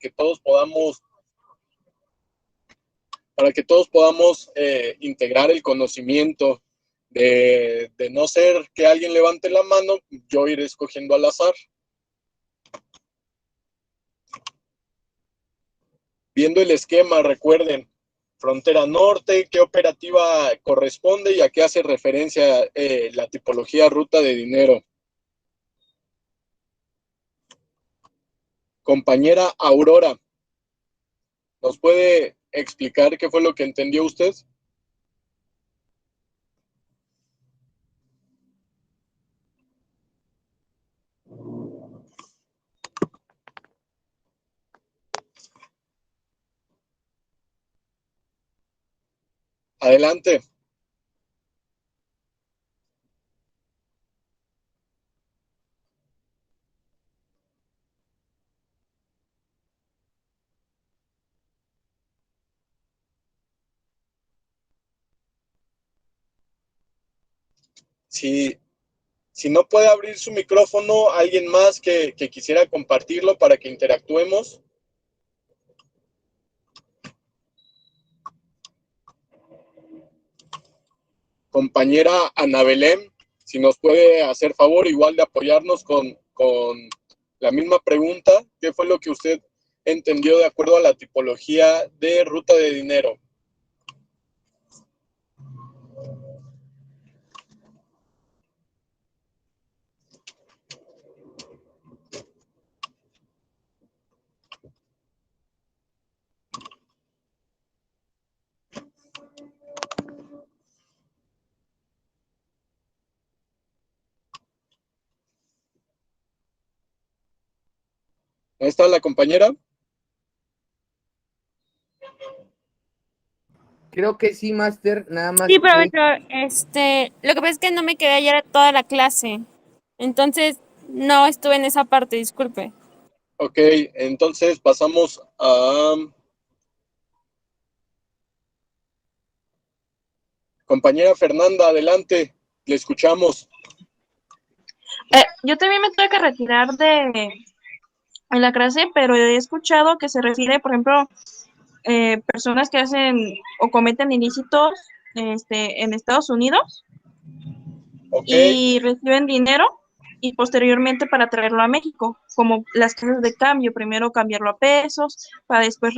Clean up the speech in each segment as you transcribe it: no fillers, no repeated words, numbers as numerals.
que todos podamos integrar el conocimiento de no ser que alguien levante la mano, yo iré escogiendo al azar. Viendo el esquema, recuerden, frontera norte, qué operativa corresponde y a qué hace referencia la tipología ruta de dinero. Compañera Aurora, ¿nos puede explicar qué fue lo que entendió usted? Adelante. Si no puede abrir su micrófono, alguien más que quisiera compartirlo para que interactuemos. Compañera Ana Belén, si nos puede hacer favor igual de apoyarnos con la misma pregunta, ¿qué fue lo que usted entendió de acuerdo a la tipología de ruta de dinero? ¿Ahí está la compañera? Creo que sí, Master, nada más Sí, que... lo que pasa es que no me quedé ayer toda la clase, entonces no estuve en esa parte, disculpe. Ok, entonces pasamos a... Compañera Fernanda, adelante, le escuchamos. Yo también me tuve que retirar de la clase, pero he escuchado que se refiere, por ejemplo, personas que hacen o cometen ilícitos en Estados Unidos Okay. y reciben dinero y posteriormente para traerlo a México, como las casas de cambio, primero cambiarlo a pesos, para después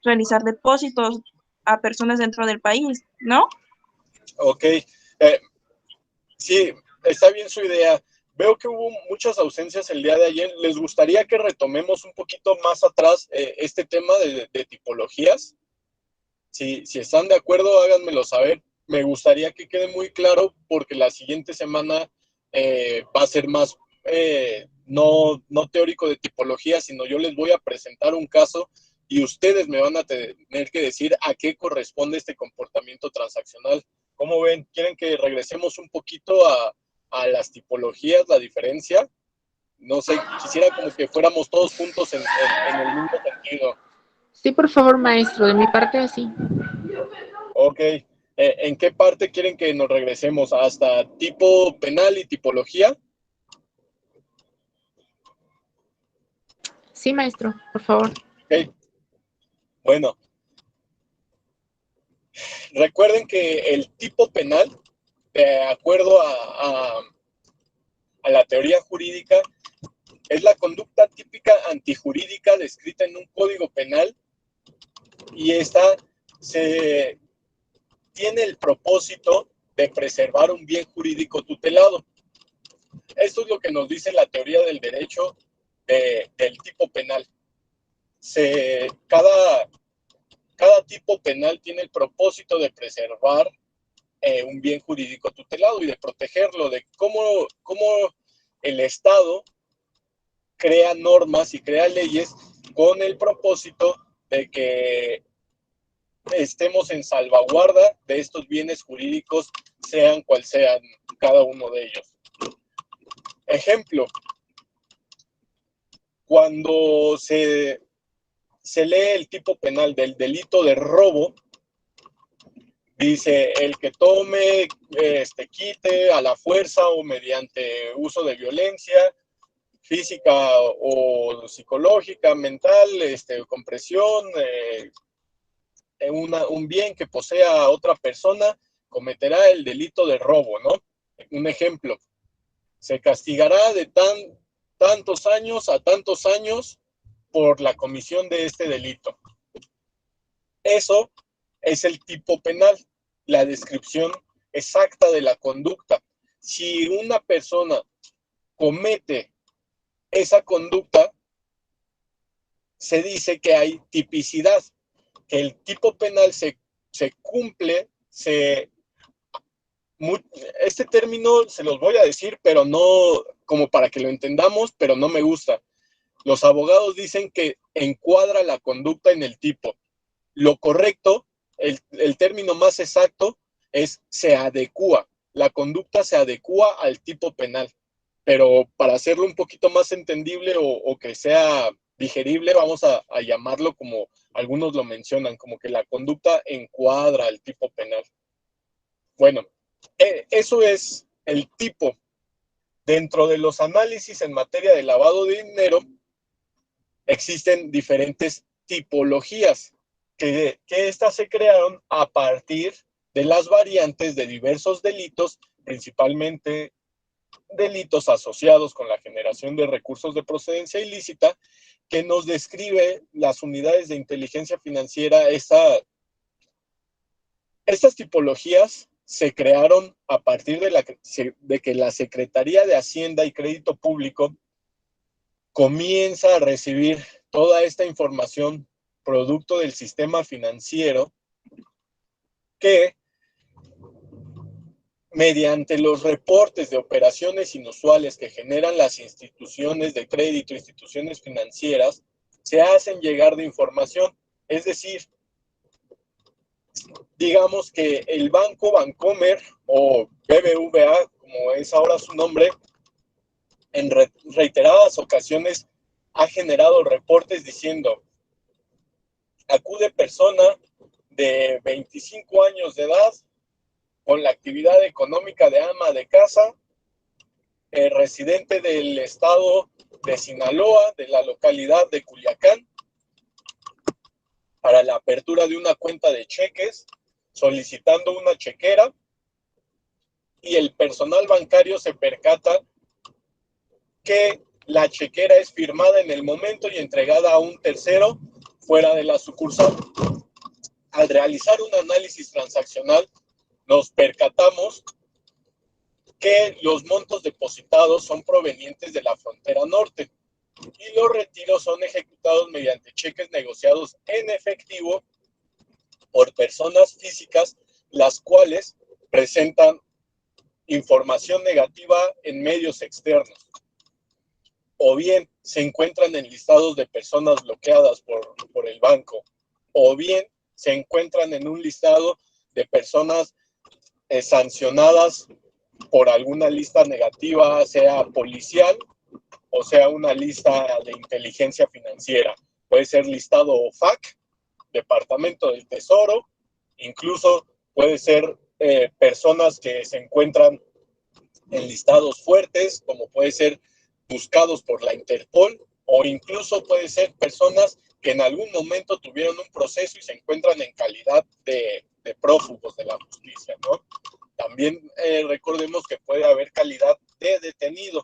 realizar depósitos a personas dentro del país, ¿no? Ok, sí, está bien su idea. Veo que hubo muchas ausencias el día de ayer. ¿Les gustaría que retomemos un poquito más atrás este tema de tipologías? Si están de acuerdo, háganmelo saber. Me gustaría que quede muy claro porque la siguiente semana va a ser más, no teórico de tipología, sino yo les voy a presentar un caso y ustedes me van a tener que decir a qué corresponde este comportamiento transaccional. ¿Cómo ven? ¿Quieren que regresemos un poquito a las tipologías, la diferencia? No sé, quisiera como que fuéramos todos juntos en el mismo sentido. Sí, por favor, maestro, de mi parte así. Ok, ¿en qué parte quieren que nos regresemos? ¿Hasta tipo penal y tipología? Sí, maestro, por favor. Ok, bueno, recuerden que el tipo penal, de acuerdo a la teoría jurídica, es la conducta típica antijurídica descrita en un código penal y esta se tiene el propósito de preservar un bien jurídico tutelado. Esto es lo que nos dice la teoría del derecho del tipo penal. Cada tipo penal tiene el propósito de preservar un bien jurídico tutelado y de protegerlo, de cómo el Estado crea normas y crea leyes con el propósito de que estemos en salvaguarda de estos bienes jurídicos, sean cual sean cada uno de ellos. Ejemplo, cuando se lee el tipo penal del delito de robo, dice el que quite a la fuerza o mediante uso de violencia, física o psicológica, mental, compresión, un bien que posea otra persona, cometerá el delito de robo, ¿no? Un ejemplo, se castigará de tantos años a tantos años por la comisión de este delito. Eso es el tipo penal, la descripción exacta de la conducta. Si una persona comete esa conducta, se dice que hay tipicidad, que el tipo penal se cumple, este término se los voy a decir, pero no como para que lo entendamos, pero no me gusta. Los abogados dicen que encuadra la conducta en el tipo. Lo correcto, el término más exacto es se adecúa. La conducta se adecúa al tipo penal. Pero para hacerlo un poquito más entendible o que sea digerible, vamos a llamarlo como algunos lo mencionan, como que la conducta encuadra al tipo penal. Bueno, eso es el tipo. Dentro de los análisis en materia de lavado de dinero, existen diferentes tipologías, que estas se crearon a partir de las variantes de diversos delitos, principalmente delitos asociados con la generación de recursos de procedencia ilícita, que nos describe las unidades de inteligencia financiera. Estas tipologías se crearon a partir de que la Secretaría de Hacienda y Crédito Público comienza a recibir toda esta información producto del sistema financiero, que mediante los reportes de operaciones inusuales que generan las instituciones de crédito, instituciones financieras, se hacen llegar de información. Es decir, digamos que el Banco Bancomer o BBVA, como es ahora su nombre, en reiteradas ocasiones ha generado reportes diciendo: acude persona de 25 años de edad con la actividad económica de ama de casa, residente del estado de Sinaloa, de la localidad de Culiacán, para la apertura de una cuenta de cheques, solicitando una chequera, y el personal bancario se percata que la chequera es firmada en el momento y entregada a un tercero fuera de la sucursal. Al realizar un análisis transaccional, nos percatamos que los montos depositados son provenientes de la frontera norte y los retiros son ejecutados mediante cheques negociados en efectivo por personas físicas, las cuales presentan información negativa en medios externos, o bien se encuentran en listados de personas bloqueadas por el banco, o bien se encuentran en un listado de personas sancionadas por alguna lista negativa, sea policial o sea una lista de inteligencia financiera. Puede ser listado OFAC, Departamento del Tesoro, incluso puede ser personas que se encuentran en listados fuertes, como puede ser buscados por la Interpol, o incluso puede ser personas que en algún momento tuvieron un proceso y se encuentran en calidad de prófugos de la justicia, ¿no? También recordemos que puede haber calidad de detenido.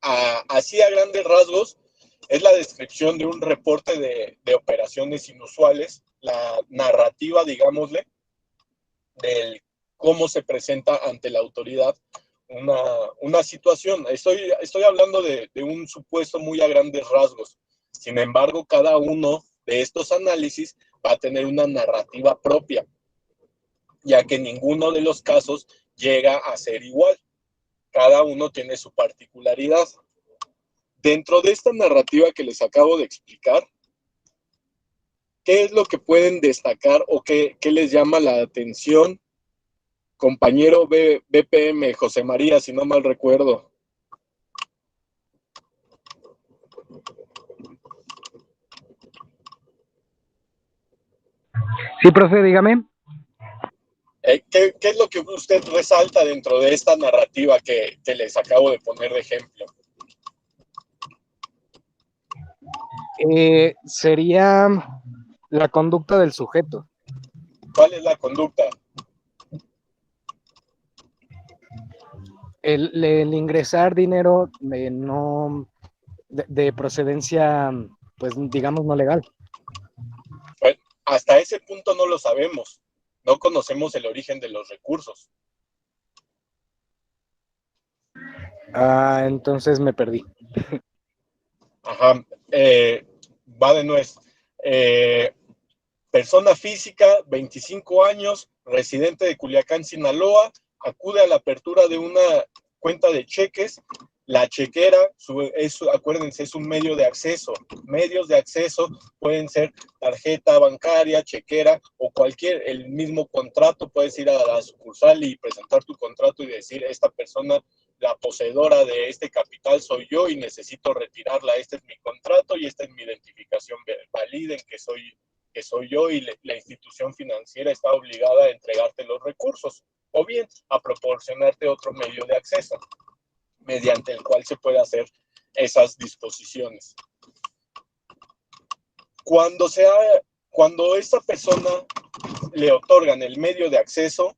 Así a grandes rasgos es la descripción de un reporte de operaciones inusuales, la narrativa, digámosle, del cómo se presenta ante la autoridad una situación. Estoy hablando de un supuesto muy a grandes rasgos. Sin embargo, cada uno de estos análisis va a tener una narrativa propia, ya que ninguno de los casos llega a ser igual. Cada uno tiene su particularidad. Dentro de esta narrativa que les acabo de explicar, ¿qué es lo que pueden destacar o qué les llama la atención, compañero BPM, José María, si no mal recuerdo? Sí, profe, dígame. ¿Qué es lo que usted resalta dentro de esta narrativa que les acabo de poner de ejemplo? Sería la conducta del sujeto. ¿Cuál es la conducta? El ingresar dinero de procedencia, pues digamos, no legal. Bueno, hasta ese punto no lo sabemos. No conocemos el origen de los recursos. Entonces me perdí. Ajá. Va de nuez. Persona física, 25 años, residente de Culiacán, Sinaloa, acude a la apertura de una cuenta de cheques. La chequera, acuérdense, es un medio de acceso. Medios de acceso pueden ser tarjeta bancaria, chequera o el mismo contrato. Puedes ir a la sucursal y presentar tu contrato y decir, esta persona, la poseedora de este capital soy yo y necesito retirarla. Este es mi contrato y esta es mi identificación. Validen que soy yo y la institución financiera está obligada a entregarte los recursos o bien a proporcionarte otro medio de acceso mediante el cual se puede hacer esas disposiciones. Cuando a esta persona le otorgan el medio de acceso,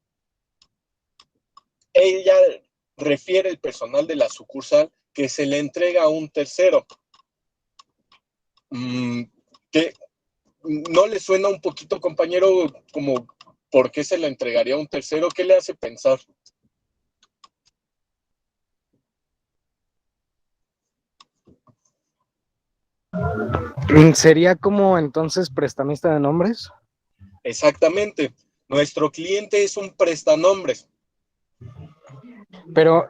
ella refiere el personal de la sucursal que se le entrega a un tercero. ¿Qué? ¿No le suena un poquito, compañero, como por qué se le entregaría a un tercero? ¿Qué le hace pensar? ¿Sería como entonces prestamista de nombres? Exactamente. Nuestro cliente es un prestanombres. Pero,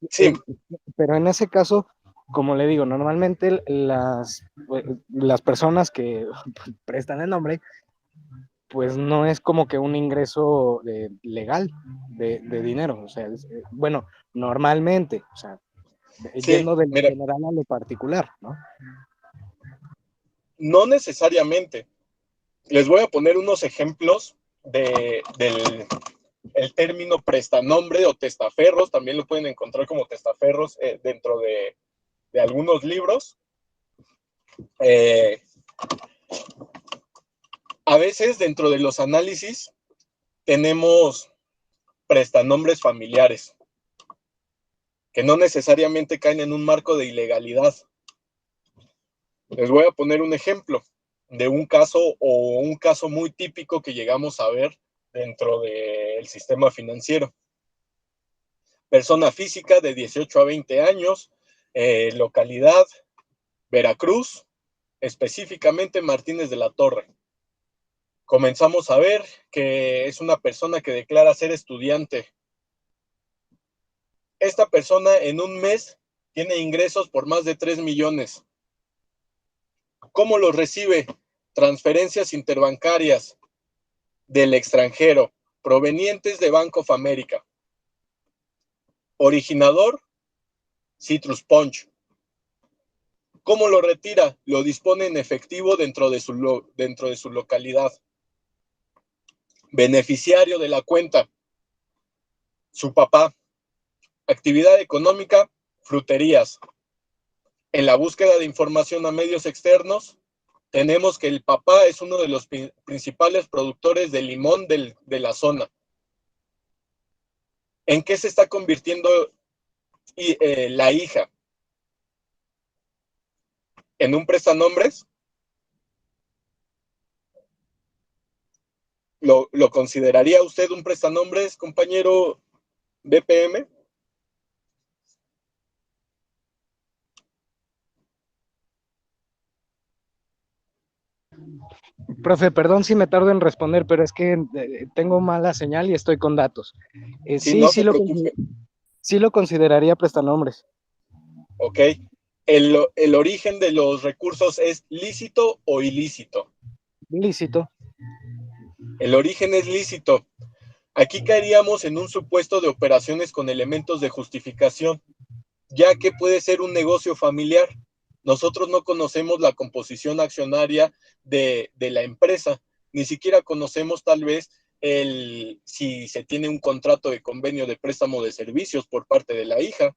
Sí. Pero en ese caso, como le digo, normalmente las personas que prestan el nombre, pues no es como que un ingreso legal de dinero. O sea, bueno, normalmente, o sea, yendo de lo general a lo particular, ¿no? No necesariamente. Les voy a poner unos ejemplos del término prestanombre o testaferros. También lo pueden encontrar como testaferros dentro de algunos libros. A veces dentro de los análisis tenemos prestanombres familiares que no necesariamente caen en un marco de ilegalidad. Les voy a poner un ejemplo de un caso muy típico que llegamos a ver dentro del sistema financiero. Persona física de 18 a 20 años, localidad Veracruz, específicamente Martínez de la Torre. Comenzamos a ver que es una persona que declara ser estudiante. Esta persona en un mes tiene ingresos por más de 3 millones. ¿Cómo los recibe? Transferencias interbancarias del extranjero, provenientes de Bank of America. Originador, Citrus Punch. ¿Cómo lo retira? Lo dispone en efectivo dentro de su localidad. Beneficiario de la cuenta, su papá. Actividad económica, fruterías. En la búsqueda de información a medios externos, tenemos que el papá es uno de los principales productores de limón de la zona. ¿En qué se está convirtiendo la hija? ¿En un prestanombres? ¿Lo consideraría usted un prestanombres, compañero BPM? Profe, perdón si me tardo en responder, pero es que tengo mala señal y estoy con datos. Sí, no se preocupe. Sí lo consideraría prestanombres. Ok. ¿El origen de los recursos es lícito o ilícito? Lícito. El origen es lícito. Aquí caeríamos en un supuesto de operaciones con elementos de justificación, ya que puede ser un negocio familiar. Nosotros no conocemos la composición accionaria de la empresa, ni siquiera conocemos tal vez si se tiene un contrato de convenio de préstamo de servicios por parte de la hija.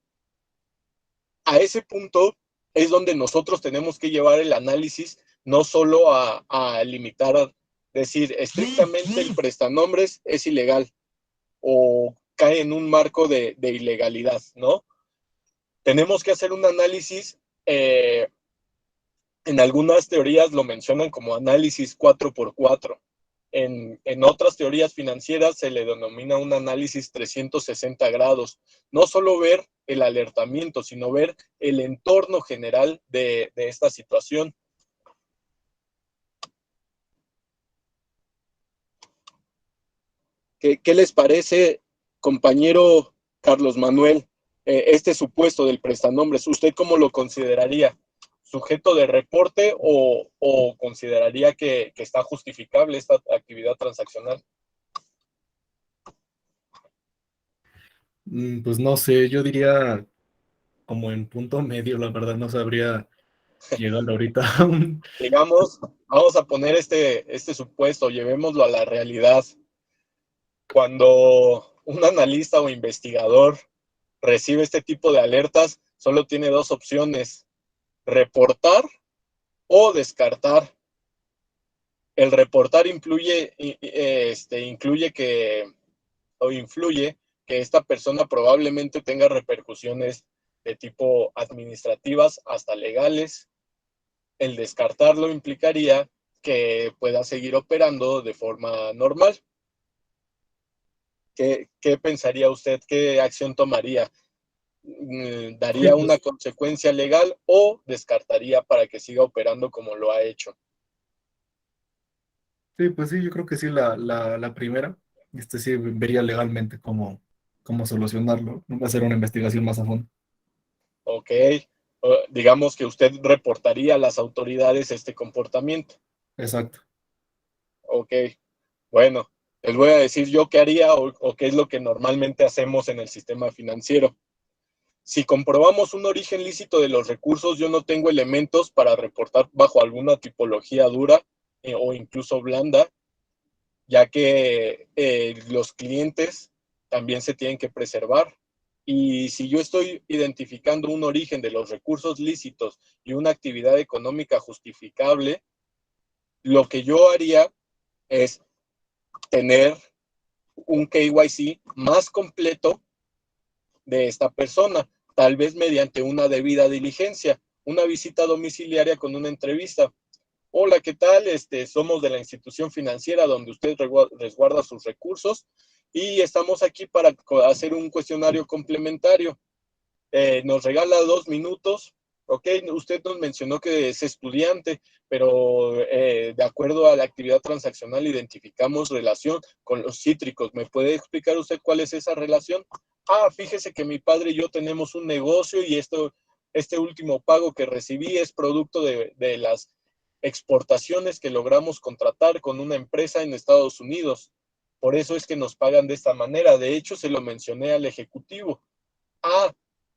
A ese punto, es donde nosotros tenemos que llevar el análisis, no solo a limitar, decir estrictamente el prestanombres es ilegal o cae en un marco de ilegalidad, ¿no? Tenemos que hacer un análisis, en algunas teorías lo mencionan como análisis 4x4. En otras teorías financieras se le denomina un análisis 360 grados. No solo ver el alertamiento, sino ver el entorno general de esta situación. ¿Qué les parece, compañero Carlos Manuel, este supuesto del prestanombres? ¿Usted cómo lo consideraría? ¿Sujeto de reporte o consideraría que está justificable esta actividad transaccional? Pues no sé, yo diría como en punto medio, la verdad no sabría llegar ahorita a un... Digamos, vamos a poner este supuesto, llevémoslo a la realidad. Cuando un analista o investigador recibe este tipo de alertas, solo tiene dos opciones: reportar o descartar. El reportar influye que esta persona probablemente tenga repercusiones de tipo administrativas hasta legales. El descartarlo implicaría que pueda seguir operando de forma normal. ¿Qué pensaría usted? ¿Qué acción tomaría? ¿Daría una consecuencia legal o descartaría para que siga operando como lo ha hecho? Sí, pues sí, yo creo que sí, la primera. Sí vería legalmente cómo solucionarlo. No va a hacer una investigación más a fondo. Ok, digamos que usted reportaría a las autoridades este comportamiento. Exacto. Ok, bueno, les voy a decir yo qué haría o qué es lo que normalmente hacemos en el sistema financiero. Si comprobamos un origen lícito de los recursos, yo no tengo elementos para reportar bajo alguna tipología dura o incluso blanda, ya que los clientes también se tienen que preservar. Y si yo estoy identificando un origen de los recursos lícitos y una actividad económica justificable, lo que yo haría es tener un KYC más completo de esta persona, tal vez mediante una debida diligencia, una visita domiciliaria con una entrevista. Hola, ¿qué tal? Somos de la institución financiera donde usted resguarda sus recursos y estamos aquí para hacer un cuestionario complementario. Nos regala 2 minutos. Ok, usted nos mencionó que es estudiante, pero de acuerdo a la actividad transaccional identificamos relación con los cítricos. ¿Me puede explicar usted cuál es esa relación? Fíjese que mi padre y yo tenemos un negocio y este último pago que recibí es producto de las exportaciones que logramos contratar con una empresa en Estados Unidos. Por eso es que nos pagan de esta manera. De hecho, se lo mencioné al ejecutivo.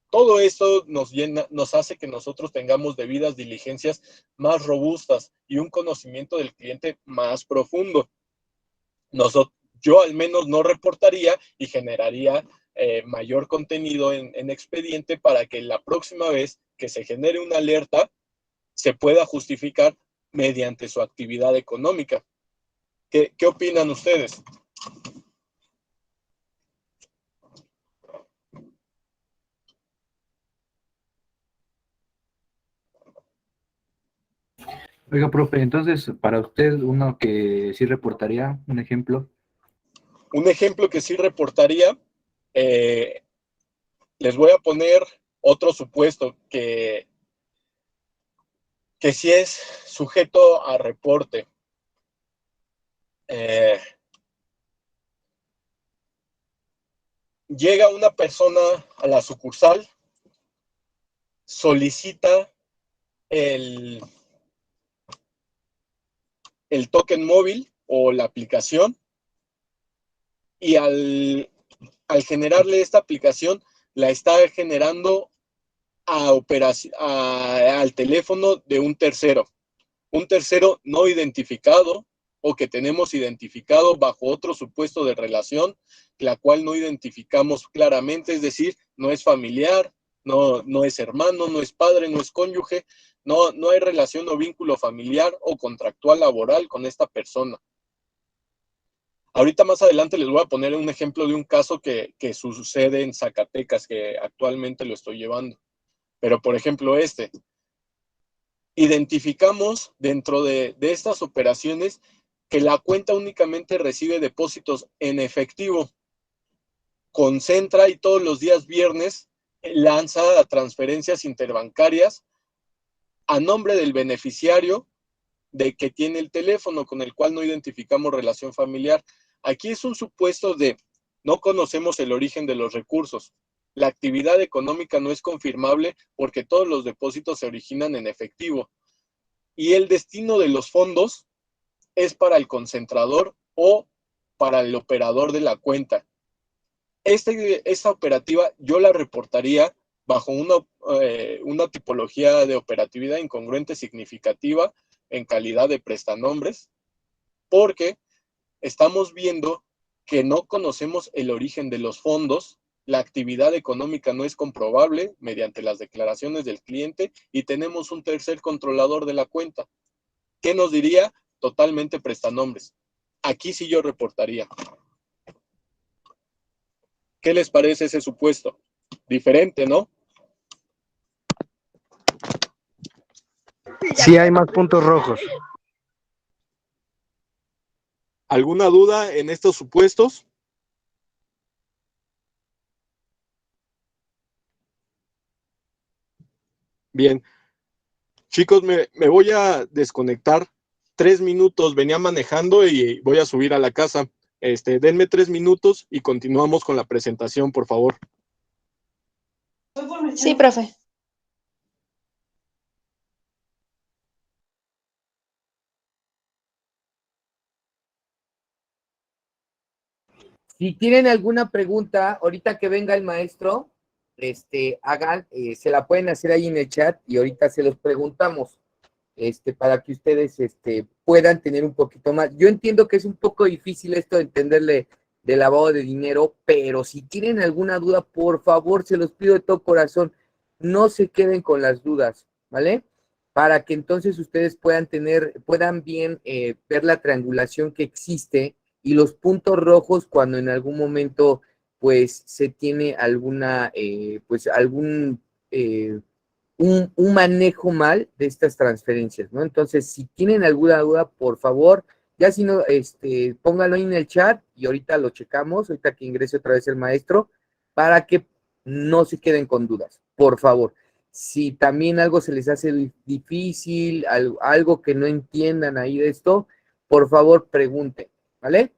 Todo esto nos hace que nosotros tengamos debidas diligencias más robustas y un conocimiento del cliente más profundo. Yo al menos no reportaría y generaría mayor contenido en expediente para que la próxima vez que se genere una alerta se pueda justificar mediante su actividad económica. ¿Qué opinan ustedes? Oiga, profe, entonces, para usted, uno que sí reportaría, un ejemplo. Un ejemplo que sí reportaría, les voy a poner otro supuesto que sí es sujeto a reporte. Llega una persona a la sucursal, solicita el token móvil o la aplicación y al generarle esta aplicación la está generando al teléfono de un tercero no identificado o que tenemos identificado bajo otro supuesto de relación, la cual no identificamos claramente, es decir, no es familiar, no es hermano, no es padre, no es cónyuge, no hay relación o vínculo familiar o contractual laboral con esta persona. Ahorita más adelante les voy a poner un ejemplo de un caso que sucede en Zacatecas, que actualmente lo estoy llevando. Pero, por ejemplo, identificamos dentro de estas operaciones que la cuenta únicamente recibe depósitos en efectivo, concentra y todos los días viernes lanza transferencias interbancarias a nombre del beneficiario de que tiene el teléfono con el cual no identificamos relación familiar. Aquí es un supuesto de no conocemos el origen de los recursos. La actividad económica no es confirmable porque todos los depósitos se originan en efectivo. Y el destino de los fondos es para el concentrador o para el operador de la cuenta. Esta operativa yo la reportaría bajo una tipología de operatividad incongruente significativa en calidad de prestanombres, porque estamos viendo que no conocemos el origen de los fondos, la actividad económica no es comprobable mediante las declaraciones del cliente y tenemos un tercer controlador de la cuenta. ¿Qué nos diría? Totalmente prestanombres. Aquí sí yo reportaría. ¿Qué les parece ese supuesto? Diferente, ¿no? Sí hay más puntos rojos. ¿Alguna duda en estos supuestos? Bien. Chicos, me voy a desconectar 3 minutos. Venía manejando y voy a subir a la casa. Denme 3 minutos y continuamos con la presentación, por favor. Sí, profe. Si tienen alguna pregunta, ahorita que venga el maestro, hagan, se la pueden hacer ahí en el chat y ahorita se los preguntamos, para que ustedes, puedan tener un poquito más. Yo entiendo que es un poco difícil esto de entenderle de lavado de dinero, pero si tienen alguna duda, por favor, se los pido de todo corazón, no se queden con las dudas, ¿vale? Para que entonces ustedes puedan bien ver la triangulación que existe y los puntos rojos cuando en algún momento pues se tiene un manejo mal de estas transferencias, ¿no? Entonces, si tienen alguna duda, por favor, ya si no, pónganlo ahí en el chat y ahorita lo checamos, ahorita que ingrese otra vez el maestro, para que no se queden con dudas, por favor. Si también algo se les hace difícil, algo que no entiendan ahí de esto, por favor, pregunten, ¿vale?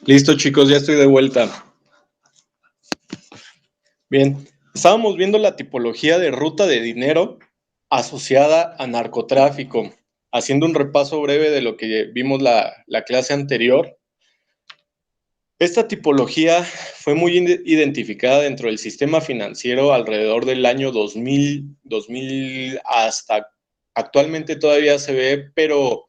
Listo, chicos, ya estoy de vuelta. Bien, estábamos viendo la tipología de ruta de dinero asociada a narcotráfico. Haciendo un repaso breve de lo que vimos la clase anterior. Esta tipología fue muy identificada dentro del sistema financiero alrededor del año 2000 hasta actualmente todavía se ve, pero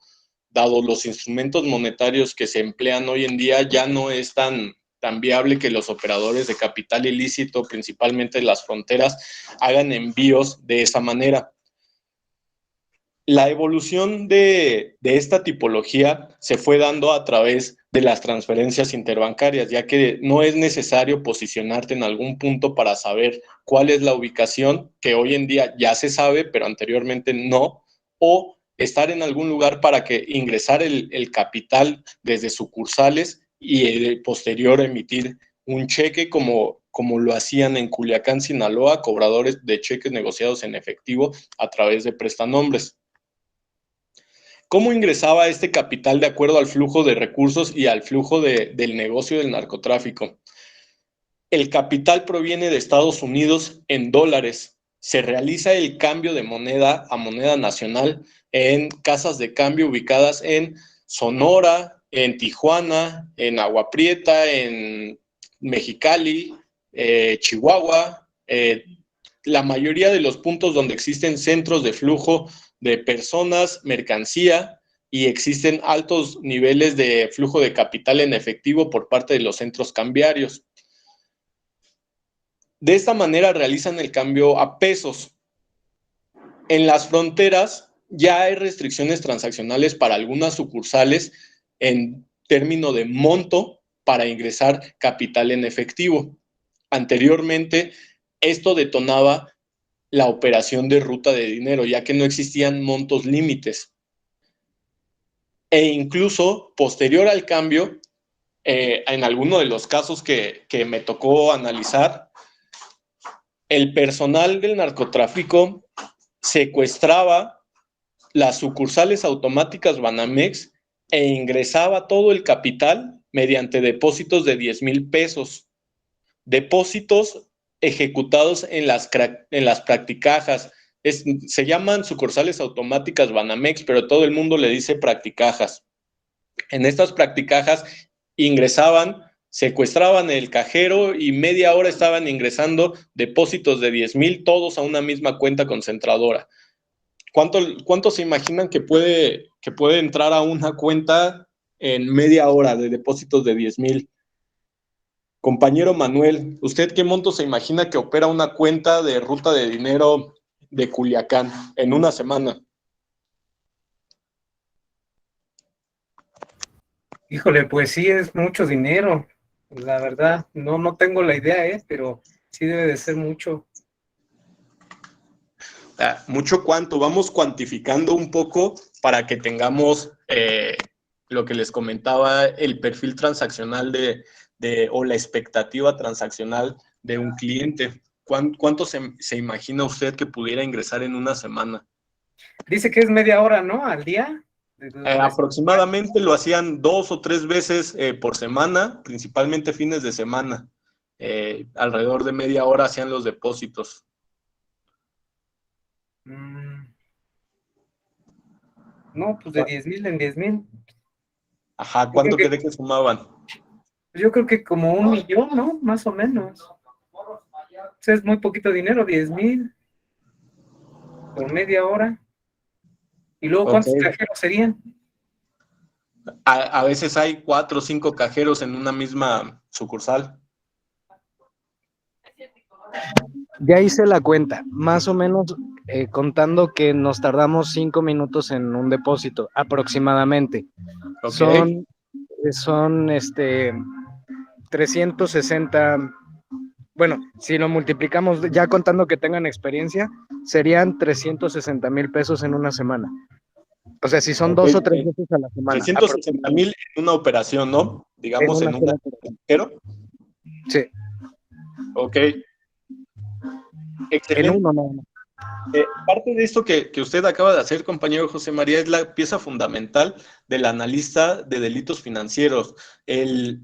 dado los instrumentos monetarios que se emplean hoy en día, ya no es tan viable que los operadores de capital ilícito, principalmente en las fronteras, hagan envíos de esa manera. La evolución de esta tipología se fue dando a través de las transferencias interbancarias, ya que no es necesario posicionarte en algún punto para saber cuál es la ubicación, que hoy en día ya se sabe, pero anteriormente no, o estar en algún lugar para que ingresar el capital desde sucursales y posterior emitir un cheque como lo hacían en Culiacán, Sinaloa, cobradores de cheques negociados en efectivo a través de prestanombres. ¿Cómo ingresaba este capital de acuerdo al flujo de recursos y al flujo del negocio del narcotráfico? El capital proviene de Estados Unidos en dólares. Se realiza el cambio de moneda a moneda nacional en casas de cambio ubicadas en Sonora, en Tijuana, en Agua Prieta, en Mexicali, Chihuahua, la mayoría de los puntos donde existen centros de flujo de personas, mercancía, y existen altos niveles de flujo de capital en efectivo por parte de los centros cambiarios. De esta manera realizan el cambio a pesos. En las fronteras ya hay restricciones transaccionales para algunas sucursales en término de monto para ingresar capital en efectivo. Anteriormente, esto detonaba la operación de ruta de dinero, ya que no existían montos límites. E incluso, posterior al cambio, en alguno de los casos que me tocó analizar, el personal del narcotráfico secuestraba las sucursales automáticas Banamex e ingresaba todo el capital mediante depósitos de 10,000 pesos. Depósitos ejecutados en las practicajas. Se llaman sucursales automáticas Banamex, pero todo el mundo le dice practicajas. En estas practicajas ingresaban, secuestraban el cajero y media hora estaban ingresando depósitos de 10,000, todos a una misma cuenta concentradora. ¿Cuánto se imaginan que puede entrar a una cuenta en media hora de depósitos de 10,000? Compañero Manuel, ¿usted qué monto se imagina que opera una cuenta de ruta de dinero de Culiacán en una semana? Híjole, pues sí es mucho dinero, la verdad. No tengo la idea, pero sí debe de ser mucho. ¿Mucho cuánto? Vamos cuantificando un poco para que tengamos lo que les comentaba, el perfil transaccional o la expectativa transaccional de un cliente. ¿Cuánto se imagina usted que pudiera ingresar en una semana? Dice que es media hora, ¿no? Al día. Aproximadamente lo hacían 2 o 3 veces por semana, principalmente fines de semana. Alrededor de media hora hacían los depósitos. No, pues de 10,000 en 10,000. Ajá, ¿cuánto cree que sumaban? Yo creo que como 1,000,000, ¿no? Más o menos. O sea, es muy poquito dinero, 10,000 por media hora. ¿Y luego cuántos cajeros serían? A veces hay 4 o 5 cajeros en una misma sucursal. Ya hice la cuenta, más o menos contando que nos tardamos 5 minutos en un depósito, aproximadamente. Okay. Son 360, bueno, si lo multiplicamos, ya contando que tengan experiencia, serían 360,000 pesos en una semana. O sea, si son 2 o 3 veces a la semana. 360,000 en una operación, ¿no? Digamos en un cajero. Sí. Ok. Excelente. En uno, no. Parte de esto que usted acaba de hacer, compañero José María, es la pieza fundamental del analista de delitos financieros. El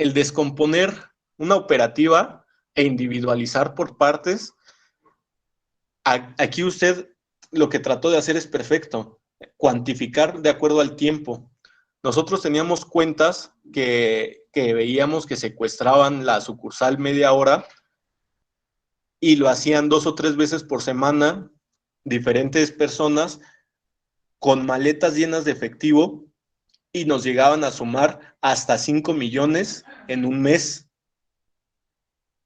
el descomponer una operativa e individualizar por partes, aquí usted lo que trató de hacer es perfecto, cuantificar de acuerdo al tiempo. Nosotros teníamos cuentas que veíamos que secuestraban la sucursal media hora y lo hacían 2 o 3 veces por semana, diferentes personas con maletas llenas de efectivo, y nos llegaban a sumar hasta 5 millones en un mes,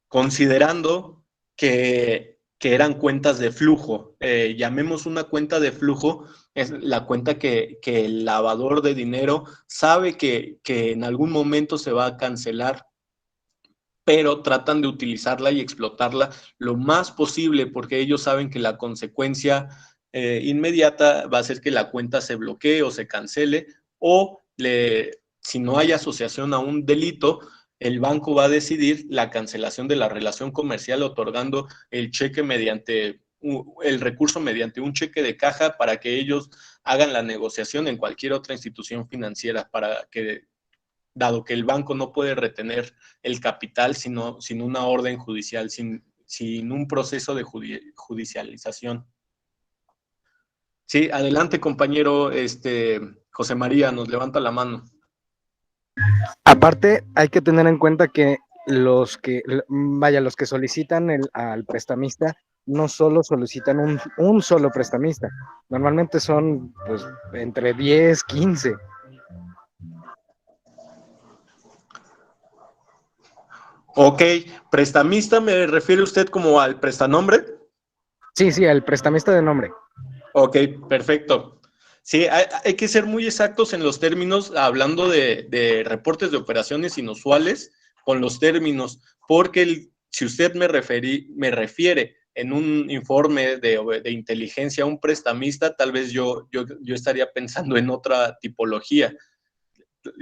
considerando que eran cuentas de flujo. Llamemos una cuenta de flujo, es la cuenta que el lavador de dinero sabe que en algún momento se va a cancelar, pero tratan de utilizarla y explotarla lo más posible, porque ellos saben que la consecuencia inmediata va a ser que la cuenta se bloquee o se cancele, o si no hay asociación a un delito, el banco va a decidir la cancelación de la relación comercial otorgando el cheque el recurso mediante un cheque de caja para que ellos hagan la negociación en cualquier otra institución financiera, para que, dado que el banco no puede retener el capital sin una orden judicial, sin un proceso de judicialización. Sí, adelante, compañero. José María nos levanta la mano. Aparte, hay que tener en cuenta que los que solicitan al prestamista no solo solicitan un solo prestamista, normalmente son pues entre 10, 15. Ok, prestamista, ¿me refiere usted como al prestanombre? Sí, al prestamista de nombre. Ok, perfecto. Sí, hay que ser muy exactos en los términos, hablando de reportes de operaciones inusuales con los términos, porque si usted me refiere en un informe de inteligencia a un prestamista, tal vez yo estaría pensando en otra tipología.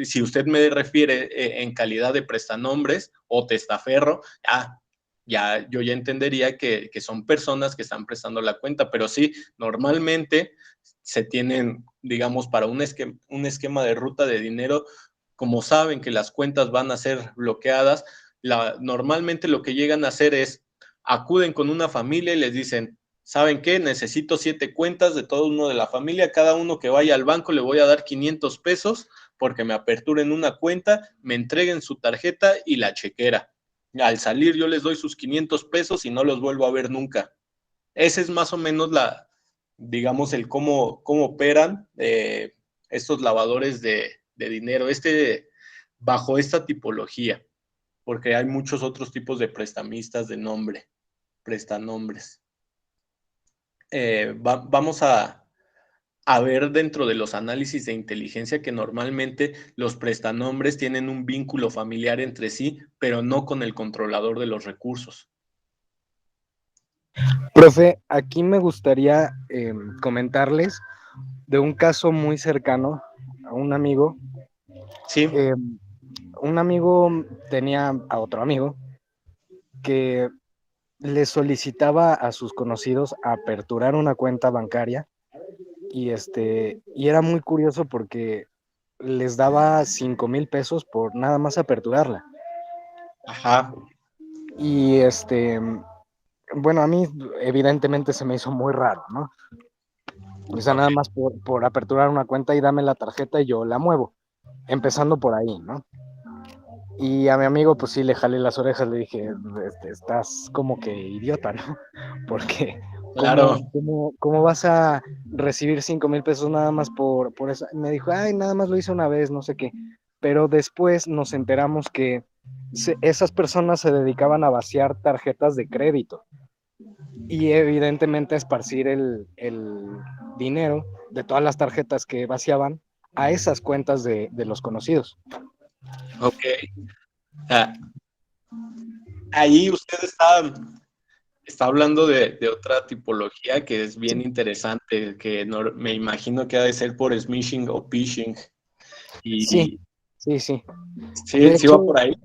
Si usted me refiere en calidad de prestanombres o testaferro, yo ya entendería que son personas que están prestando la cuenta, pero sí, normalmente se tienen, digamos, para un esquema de ruta de dinero, como saben que las cuentas van a ser bloqueadas, normalmente lo que llegan a hacer es, acuden con una familia y les dicen, ¿saben qué? Necesito 7 cuentas de todo uno de la familia, cada uno que vaya al banco le voy a dar 500 pesos porque me aperturen una cuenta, me entreguen su tarjeta y la chequera. Al salir yo les doy sus 500 pesos y no los vuelvo a ver nunca. Ese es más o menos digamos, el cómo operan estos lavadores de dinero, bajo esta tipología, porque hay muchos otros tipos de prestamistas de nombre, prestanombres. Vamos a ver dentro de los análisis de inteligencia que normalmente los prestanombres tienen un vínculo familiar entre sí, pero no con el controlador de los recursos. Profe, aquí me gustaría comentarles de un caso muy cercano a un amigo. Sí. Un amigo tenía a otro amigo que le solicitaba a sus conocidos aperturar una cuenta bancaria y era muy curioso porque les daba 5,000 pesos por nada más aperturarla. Ajá. Y bueno, a mí evidentemente se me hizo muy raro, ¿no? O sea, nada más por aperturar una cuenta y dame la tarjeta y yo la muevo, empezando por ahí, ¿no? Y a mi amigo, pues sí, le jalé las orejas, le dije, estás como que idiota, ¿no? Porque, claro. ¿cómo vas a recibir 5,000 pesos nada más por eso? Me dijo, nada más lo hice una vez, no sé qué. Pero después nos enteramos que esas personas se dedicaban a vaciar tarjetas de crédito y evidentemente a esparcir el dinero de todas las tarjetas que vaciaban a esas cuentas de los conocidos. Ok. Ahí usted está hablando de otra tipología que es bien interesante, que me imagino que ha de ser por smishing o phishing. Sí. Sí, hecho, va por ahí.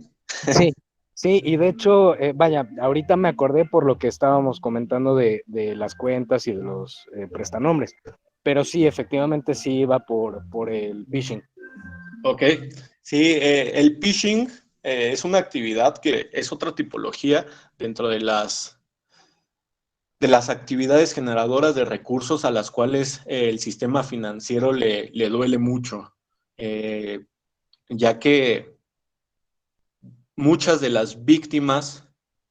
Sí, y de hecho, vaya, ahorita me acordé por lo que estábamos comentando de las cuentas y de los prestanombres, pero sí, efectivamente sí iba por el phishing. Ok, sí, el phishing es una actividad que es otra tipología dentro de las actividades generadoras de recursos a las cuales el sistema financiero le duele mucho, ya que muchas de las víctimas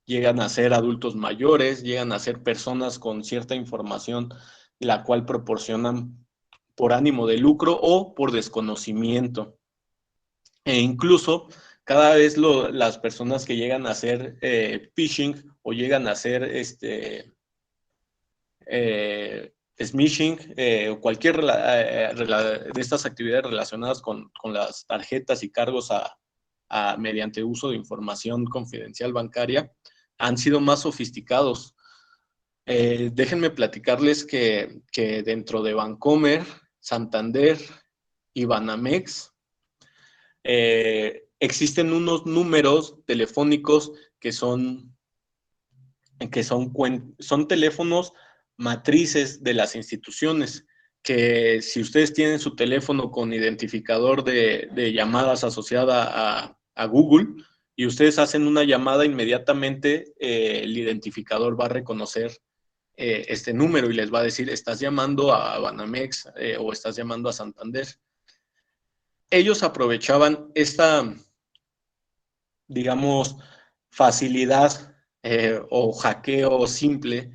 llegan a ser adultos mayores, llegan a ser personas con cierta información, la cual proporcionan por ánimo de lucro o por desconocimiento. E incluso cada vez las personas que llegan a hacer phishing o llegan a hacer smishing o cualquier de estas actividades relacionadas con las tarjetas y cargos mediante uso de información confidencial bancaria, han sido más sofisticados. Déjenme platicarles que dentro de Bancomer, Santander y Banamex existen unos números telefónicos que son teléfonos matrices de las instituciones, que si ustedes tienen su teléfono con identificador de llamadas asociada a Google y ustedes hacen una llamada, inmediatamente el identificador va a reconocer este número y les va a decir, estás llamando a Banamex o estás llamando a Santander. Ellos aprovechaban esta, digamos, facilidad o hackeo simple,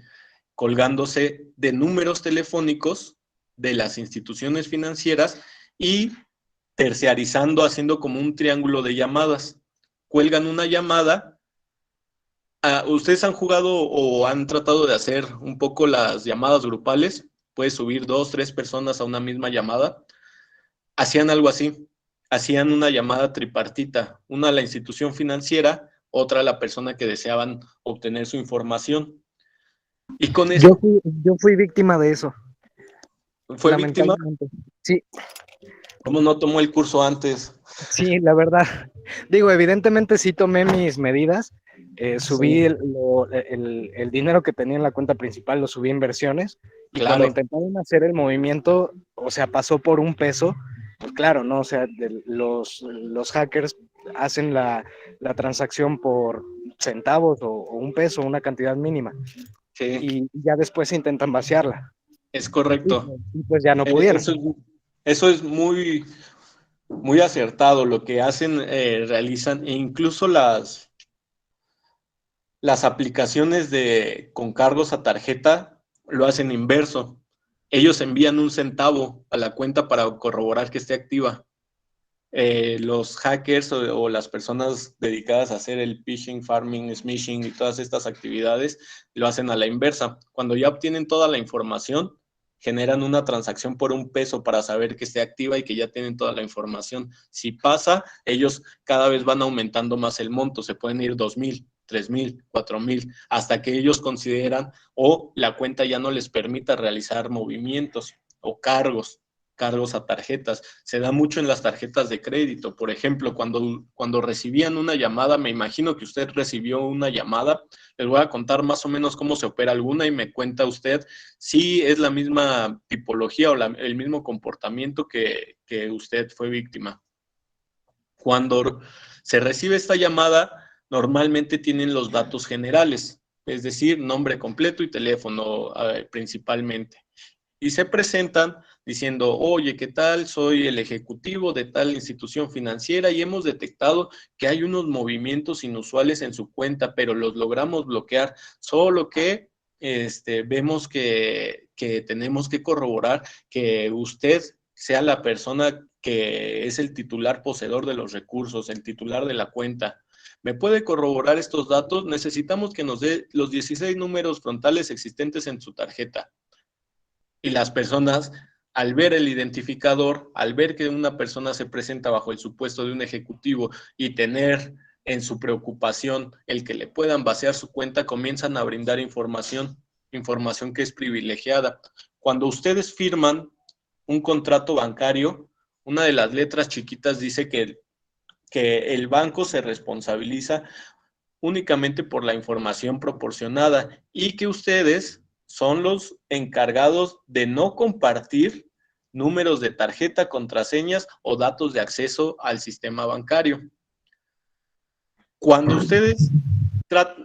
colgándose de números telefónicos de las instituciones financieras y terciarizando, haciendo como un triángulo de llamadas. Cuelgan una llamada. ¿Ustedes han jugado o han tratado de hacer un poco las llamadas grupales? Puedes subir 2, 3 personas a una misma llamada. Hacían algo así. Hacían una llamada tripartita. Una a la institución financiera, otra a la persona que deseaban obtener su información. Y con eso... Yo fui víctima de eso. ¿Fue víctima? Sí. ¿Cómo no tomó el curso antes? Sí, la verdad. Digo, evidentemente sí tomé mis medidas. Subí el dinero que tenía en la cuenta principal, lo subí a inversiones. Y claro, cuando intentaron hacer el movimiento, o sea, pasó por un peso. Pues claro, ¿no? O sea, los hackers hacen la transacción por centavos o un peso, una cantidad mínima. Sí. Y ya después intentan vaciarla. Es correcto. Y pues ya no pudieron. Eso es muy, muy acertado. Lo que hacen, realizan, e incluso las aplicaciones con cargos a tarjeta lo hacen inverso. Ellos envían 1 centavo a la cuenta para corroborar que esté activa. Los hackers o las personas dedicadas a hacer el phishing, farming, smishing y todas estas actividades lo hacen a la inversa. Cuando ya obtienen toda la información, generan una transacción por 1 peso para saber que esté activa y que ya tienen toda la información. Si pasa, ellos cada vez van aumentando más el monto. Se pueden ir 2,000, 3,000, 4,000, hasta que ellos consideran o la cuenta ya no les permita realizar movimientos o cargos a tarjetas. Se da mucho en las tarjetas de crédito. Por ejemplo, cuando recibían una llamada, me imagino que usted recibió una llamada, les voy a contar más o menos cómo se opera alguna y me cuenta usted si es la misma tipología o el mismo comportamiento que usted fue víctima. Cuando se recibe esta llamada, normalmente tienen los datos generales, es decir, nombre completo y teléfono principalmente. Y se presentan diciendo, oye, ¿qué tal? Soy el ejecutivo de tal institución financiera y hemos detectado que hay unos movimientos inusuales en su cuenta, pero los logramos bloquear, solo que vemos que tenemos que corroborar que usted sea la persona que es el titular poseedor de los recursos, el titular de la cuenta. ¿Me puede corroborar estos datos? Necesitamos que nos dé los 16 números frontales existentes en su tarjeta. Y las personas, al ver el identificador, al ver que una persona se presenta bajo el supuesto de un ejecutivo y tener en su preocupación el que le puedan vaciar su cuenta, comienzan a brindar información que es privilegiada. Cuando ustedes firman un contrato bancario, una de las letras chiquitas dice que el banco se responsabiliza únicamente por la información proporcionada y que ustedes son los encargados de no compartir números de tarjeta, contraseñas o datos de acceso al sistema bancario. Cuando ustedes,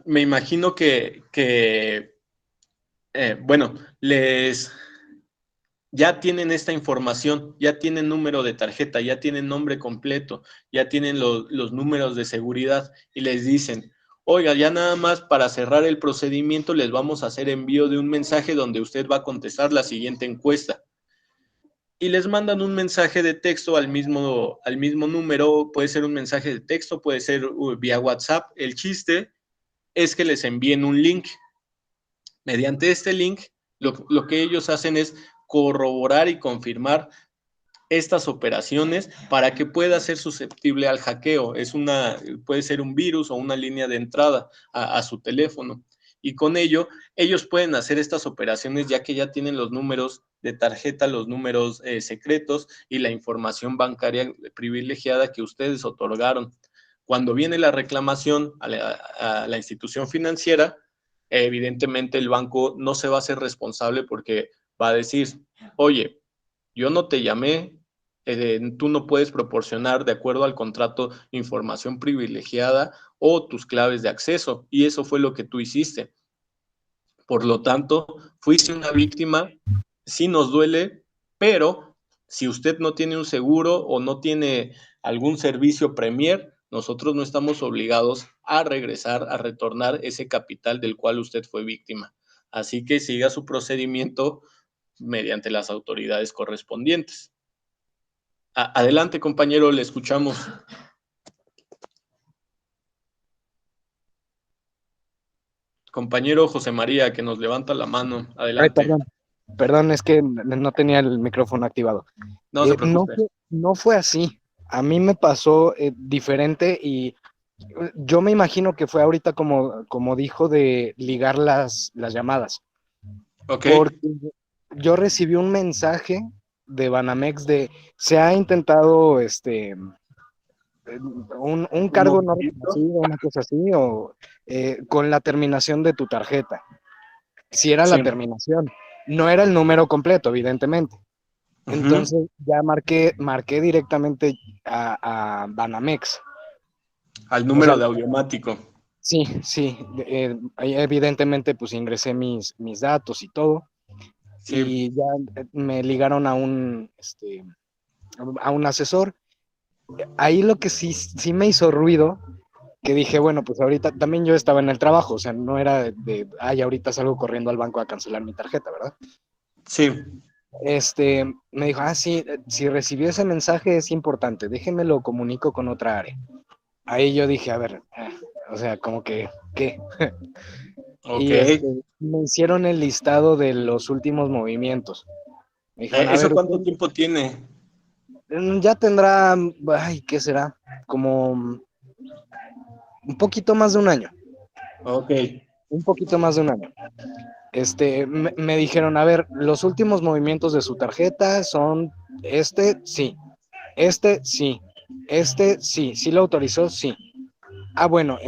me imagino bueno, ya tienen esta información, ya tienen número de tarjeta, ya tienen nombre completo, ya tienen los números de seguridad y les dicen, oiga, ya nada más para cerrar el procedimiento les vamos a hacer envío de un mensaje donde usted va a contestar la siguiente encuesta. Y les mandan un mensaje de texto al mismo número, puede ser un mensaje de texto, puede ser vía WhatsApp. El chiste es que les envíen un link. Mediante este link, lo que ellos hacen es corroborar y confirmar estas operaciones para que pueda ser susceptible al hackeo. Puede ser un virus o una línea de entrada a su teléfono. Y con ello, ellos pueden hacer estas operaciones ya que ya tienen los números de tarjeta, los números secretos y la información bancaria privilegiada que ustedes otorgaron. Cuando viene la reclamación a la institución financiera, evidentemente el banco no se va a hacer responsable porque va a decir, oye, yo no te llamé, tú no puedes proporcionar de acuerdo al contrato información privilegiada o tus claves de acceso, y eso fue lo que tú hiciste. Por lo tanto, fuiste una víctima, sí nos duele, pero si usted no tiene un seguro o no tiene algún servicio Premier, nosotros no estamos obligados a regresar, a retornar ese capital del cual usted fue víctima. Así que siga su procedimiento mediante las autoridades correspondientes. Adelante, compañero, le escuchamos. Compañero José María, que nos levanta la mano. Adelante. Ay, perdón, es que no tenía el micrófono activado. No se preocupe. No fue así. A mí me pasó diferente y yo me imagino que fue ahorita como dijo de ligar las llamadas. Okay. Porque yo recibí un mensaje de Banamex se ha intentado un cargo no reconocido, una cosa así, o con la terminación de tu tarjeta. Si era la terminación, no era el número completo, evidentemente. Entonces ya marqué directamente a Banamex. Al número de audiomático. Sí, evidentemente pues ingresé mis datos y todo. Sí. Y ya me ligaron a un asesor. Ahí lo que sí me hizo ruido, que dije, bueno, pues ahorita también yo estaba en el trabajo, o sea, no era ahorita salgo corriendo al banco a cancelar mi tarjeta, ¿verdad? Sí. Me dijo, sí, si recibió ese mensaje es importante, déjeme lo comunico con otra área. Ahí yo dije, a ver, o sea, como que, ¿qué? Okay. Y me hicieron el listado de los últimos movimientos. Me dijeron, ¿Eso cuánto tiempo tiene? Ya tendrá, ¿qué será? Como un poquito más de un año. Ok. Un poquito más de un año. Me dijeron, a ver, los últimos movimientos de su tarjeta son sí, sí, sí, sí lo autorizó, sí. Bueno,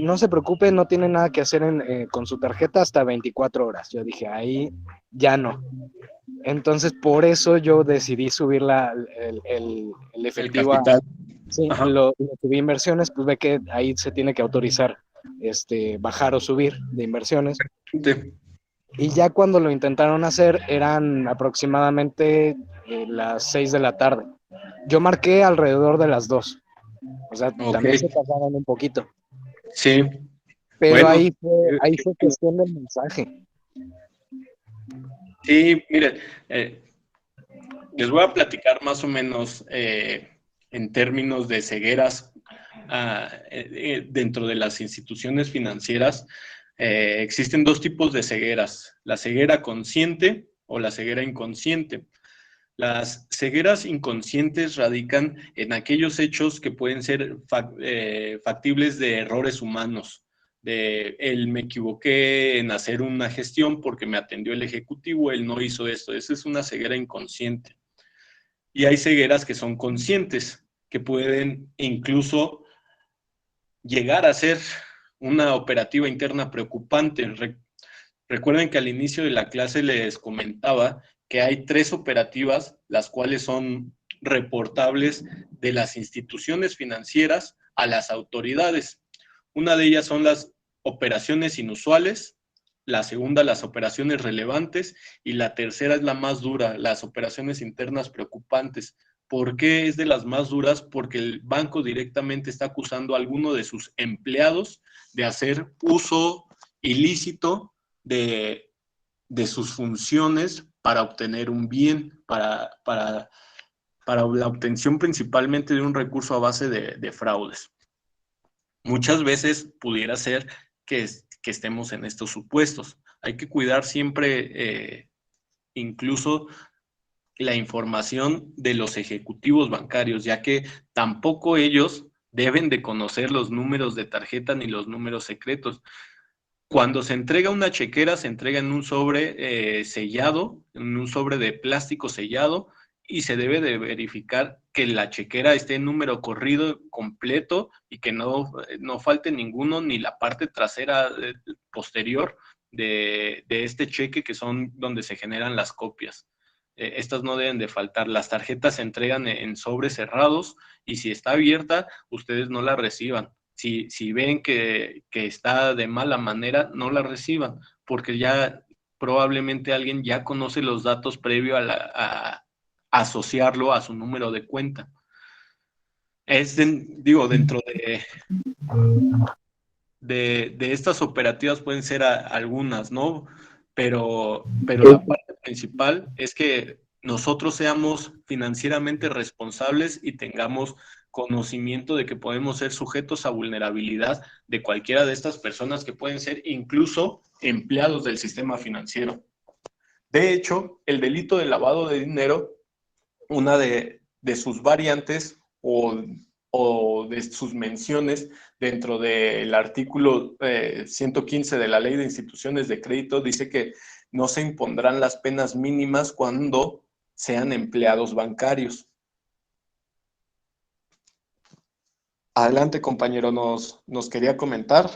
no se preocupe, no tiene nada que hacer con su tarjeta hasta 24 horas. Yo dije, ahí ya no. Entonces, por eso yo decidí subir el efectivo. El capital. Sí, lo subí inversiones, pues ve que ahí se tiene que autorizar bajar o subir de inversiones. Sí. Y ya cuando lo intentaron hacer, eran aproximadamente las 6 de la tarde. Yo marqué alrededor de las 2. O sea, también se pasaron un poquito. Sí. Pero bueno, ahí fue cuestión del mensaje. Sí, miren, les voy a platicar más o menos en términos de cegueras dentro de las instituciones financieras. Existen dos tipos de cegueras, la ceguera consciente o la ceguera inconsciente. Las cegueras inconscientes radican en aquellos hechos que pueden ser factibles de errores humanos. Me equivoqué en hacer una gestión porque me atendió el ejecutivo, él no hizo esto. Esa es una ceguera inconsciente. Y hay cegueras que son conscientes, que pueden incluso llegar a ser una operativa interna preocupante. Recuerden que al inicio de la clase les comentaba que hay 3 operativas, las cuales son reportables de las instituciones financieras a las autoridades. Una de ellas son las operaciones inusuales, la segunda las operaciones relevantes y la tercera es la más dura, las operaciones internas preocupantes. ¿Por qué es de las más duras? Porque el banco directamente está acusando a alguno de sus empleados de hacer uso ilícito de sus funciones para obtener un bien, para la obtención principalmente de un recurso a base de fraudes. Muchas veces pudiera ser que estemos en estos supuestos. Hay que cuidar siempre incluso la información de los ejecutivos bancarios, ya que tampoco ellos deben de conocer los números de tarjeta ni los números secretos. Cuando se entrega una chequera, se entrega en un sobre sellado, en un sobre de plástico sellado, y se debe de verificar que la chequera esté en número corrido completo y que no falte ninguno, ni la parte trasera posterior de este cheque, que son donde se generan las copias. Estas no deben de faltar. Las tarjetas se entregan en sobres cerrados y si está abierta, ustedes no la reciban. Si ven que está de mala manera, no la reciban, porque ya probablemente alguien ya conoce los datos previo a asociarlo a su número de cuenta. Dentro de estas operativas pueden ser algunas, ¿no? Pero la parte principal es que nosotros seamos financieramente responsables y tengamos conocimiento de que podemos ser sujetos a vulnerabilidad de cualquiera de estas personas que pueden ser incluso empleados del sistema financiero. De hecho, el delito de lavado de dinero, una de sus variantes o de sus menciones dentro del artículo 115 de la Ley de Instituciones de Crédito, dice que no se impondrán las penas mínimas cuando sean empleados bancarios. Adelante, compañero, nos quería comentar.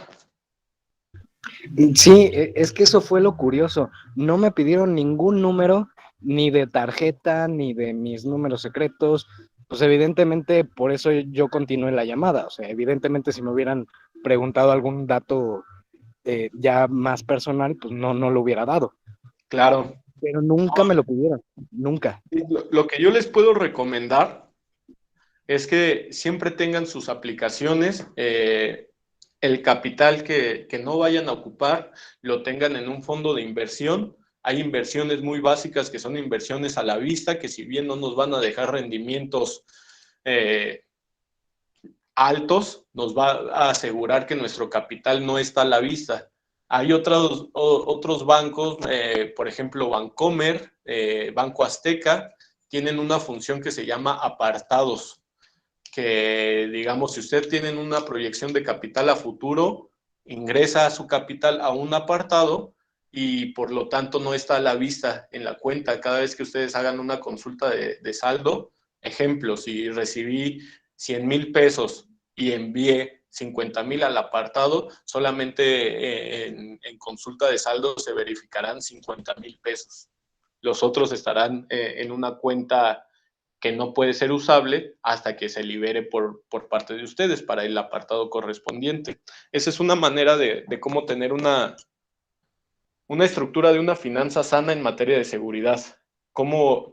Sí, es que eso fue lo curioso. No me pidieron ningún número, ni de tarjeta, ni de mis números secretos. Pues evidentemente por eso yo continué la llamada. O sea, evidentemente si me hubieran preguntado algún dato ya más personal, pues no lo hubiera dado. Claro. Pero nunca me lo pidieron, nunca. Lo que yo les puedo recomendar es que siempre tengan sus aplicaciones, el capital que no vayan a ocupar, lo tengan en un fondo de inversión. Hay inversiones muy básicas que son inversiones a la vista, que si bien no nos van a dejar rendimientos altos, nos va a asegurar que nuestro capital no está a la vista. Hay otros bancos, por ejemplo, Bancomer, Banco Azteca, tienen una función que se llama apartados, que digamos, si usted tiene una proyección de capital a futuro, ingresa su capital a un apartado y por lo tanto no está a la vista en la cuenta. Cada vez que ustedes hagan una consulta de saldo, ejemplo, si recibí 100,000 pesos y envié 50,000 al apartado, solamente en consulta de saldo se verificarán 50,000 pesos. Los otros estarán en una cuenta que no puede ser usable hasta que se libere por parte de ustedes para el apartado correspondiente. Esa es una manera de cómo tener una estructura de una finanza sana en materia de seguridad. Cómo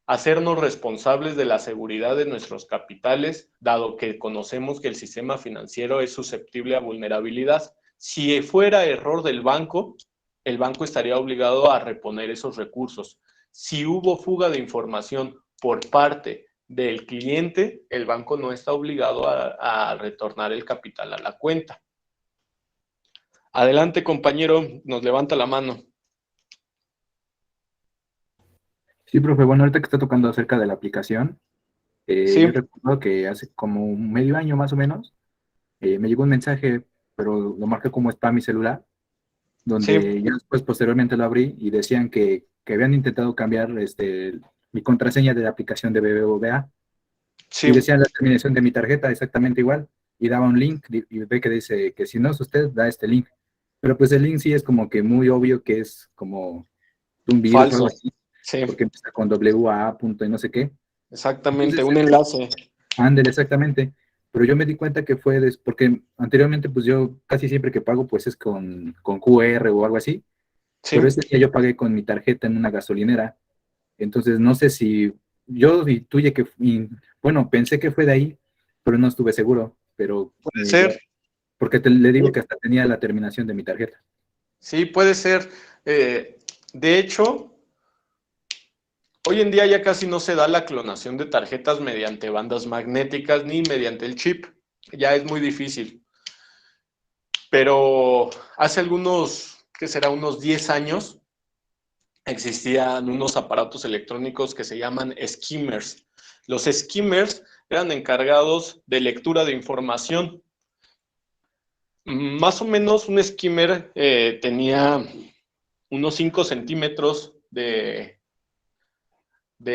hacernos responsables de la seguridad de nuestros capitales, dado que conocemos que el sistema financiero es susceptible a vulnerabilidad. Si fuera error del banco, el banco estaría obligado a reponer esos recursos. Si hubo fuga de información por parte del cliente, el banco no está obligado a retornar el capital a la cuenta. Adelante, compañero, nos levanta la mano. Sí, profe, bueno, ahorita que está tocando acerca de la aplicación, Sí. yo recuerdo que hace como un medio año más o menos, me llegó un mensaje, pero lo marqué como spam mi celular, donde Sí. ya después posteriormente lo abrí y decían que habían intentado cambiar mi contraseña de la aplicación de BBVA, Sí. y decían la terminación de mi tarjeta exactamente igual, y daba un link, y ve que dice que si no es usted, da este link. Pero pues el link sí es como que muy obvio que es como un virus Falso. o algo así, Sí. porque empieza con WA punto y no sé qué. Exactamente, Entonces, un enlace. ándele, exactamente. pero yo me di cuenta que fue porque anteriormente pues yo casi siempre que pago pues es con QR o algo así, Sí. pero ese día yo pagué con mi tarjeta en una gasolinera, entonces no sé si yo intuye que, bueno, pensé que fue de ahí, pero no estuve seguro, pero Puede ser. porque le digo que hasta tenía la terminación de mi tarjeta. Sí, puede ser. De hecho, hoy en día ya casi no se da la clonación de tarjetas mediante bandas magnéticas ni mediante el chip. Ya es muy difícil. Pero hace algunos, ¿qué será? Unos 10 años, existían unos aparatos electrónicos que se llaman skimmers. Los skimmers eran encargados de lectura de información. Más o menos un skimmer tenía unos 5 centímetros de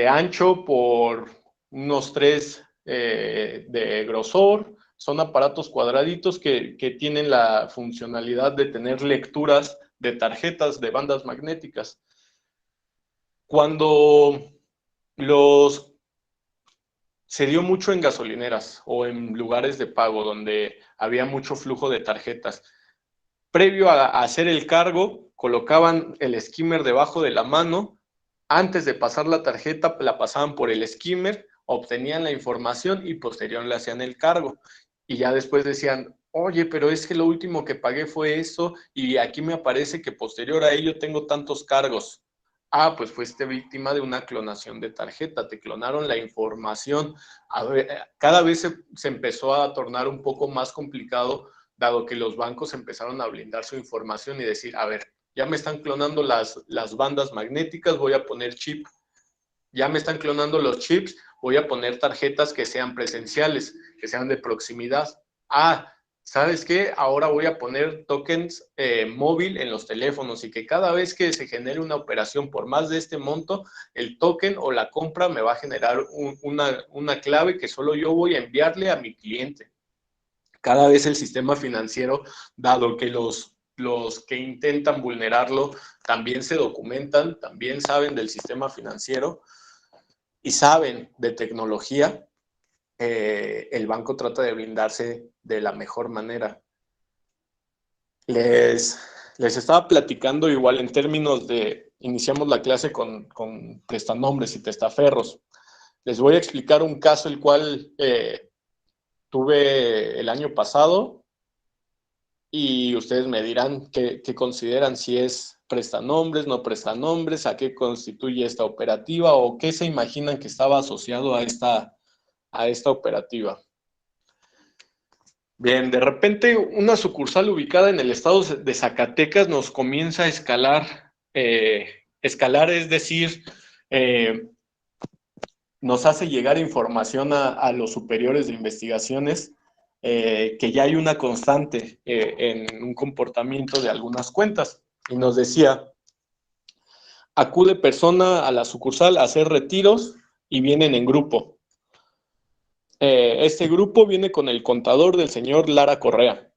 ancho por unos 3 de grosor. Son aparatos cuadraditos que tienen la funcionalidad de tener lecturas de tarjetas de bandas magnéticas. Cuando se dio mucho en gasolineras o en lugares de pago donde había mucho flujo de tarjetas, previo a hacer el cargo, colocaban el skimmer debajo de la mano. Antes de pasar la tarjeta, la pasaban por el skimmer, obtenían la información y posterior le hacían el cargo. Y ya después decían, oye, pero es que lo último que pagué fue eso y aquí me aparece que posterior a ello tengo tantos cargos. Ah, pues fuiste víctima de una clonación de tarjeta, te clonaron la información. Cada vez se empezó a tornar un poco más complicado, dado que los bancos empezaron a blindar su información y decir, a ver, ya me están clonando las bandas magnéticas, voy a poner chip. Ya me están clonando los chips, voy a poner tarjetas que sean presenciales, que sean de proximidad. Ah, ¿sabes qué? Ahora voy a poner tokens móvil en los teléfonos y que cada vez que se genere una operación por más de este monto, el token o la compra me va a generar una clave que solo yo voy a enviarle a mi cliente. Cada vez el sistema financiero, dado que los que intentan vulnerarlo también se documentan, también saben del sistema financiero y saben de tecnología, el banco trata de blindarse de la mejor manera. Les estaba platicando igual en términos de, iniciamos la clase con prestanombres y testaferros. Les voy a explicar un caso el cual tuve el año pasado y ustedes me dirán qué consideran, si es prestanombres, no prestanombres, a qué constituye esta operativa o qué se imaginan que estaba asociado a esta operativa. Bien, de repente una sucursal ubicada en el estado de Zacatecas nos comienza a escalar. Escalar es decir, nos hace llegar información a los superiores de investigaciones que ya hay una constante en un comportamiento de algunas cuentas. Y nos decía, acude persona a la sucursal a hacer retiros y vienen en grupo. Este grupo viene con el contador del señor Lara Correa.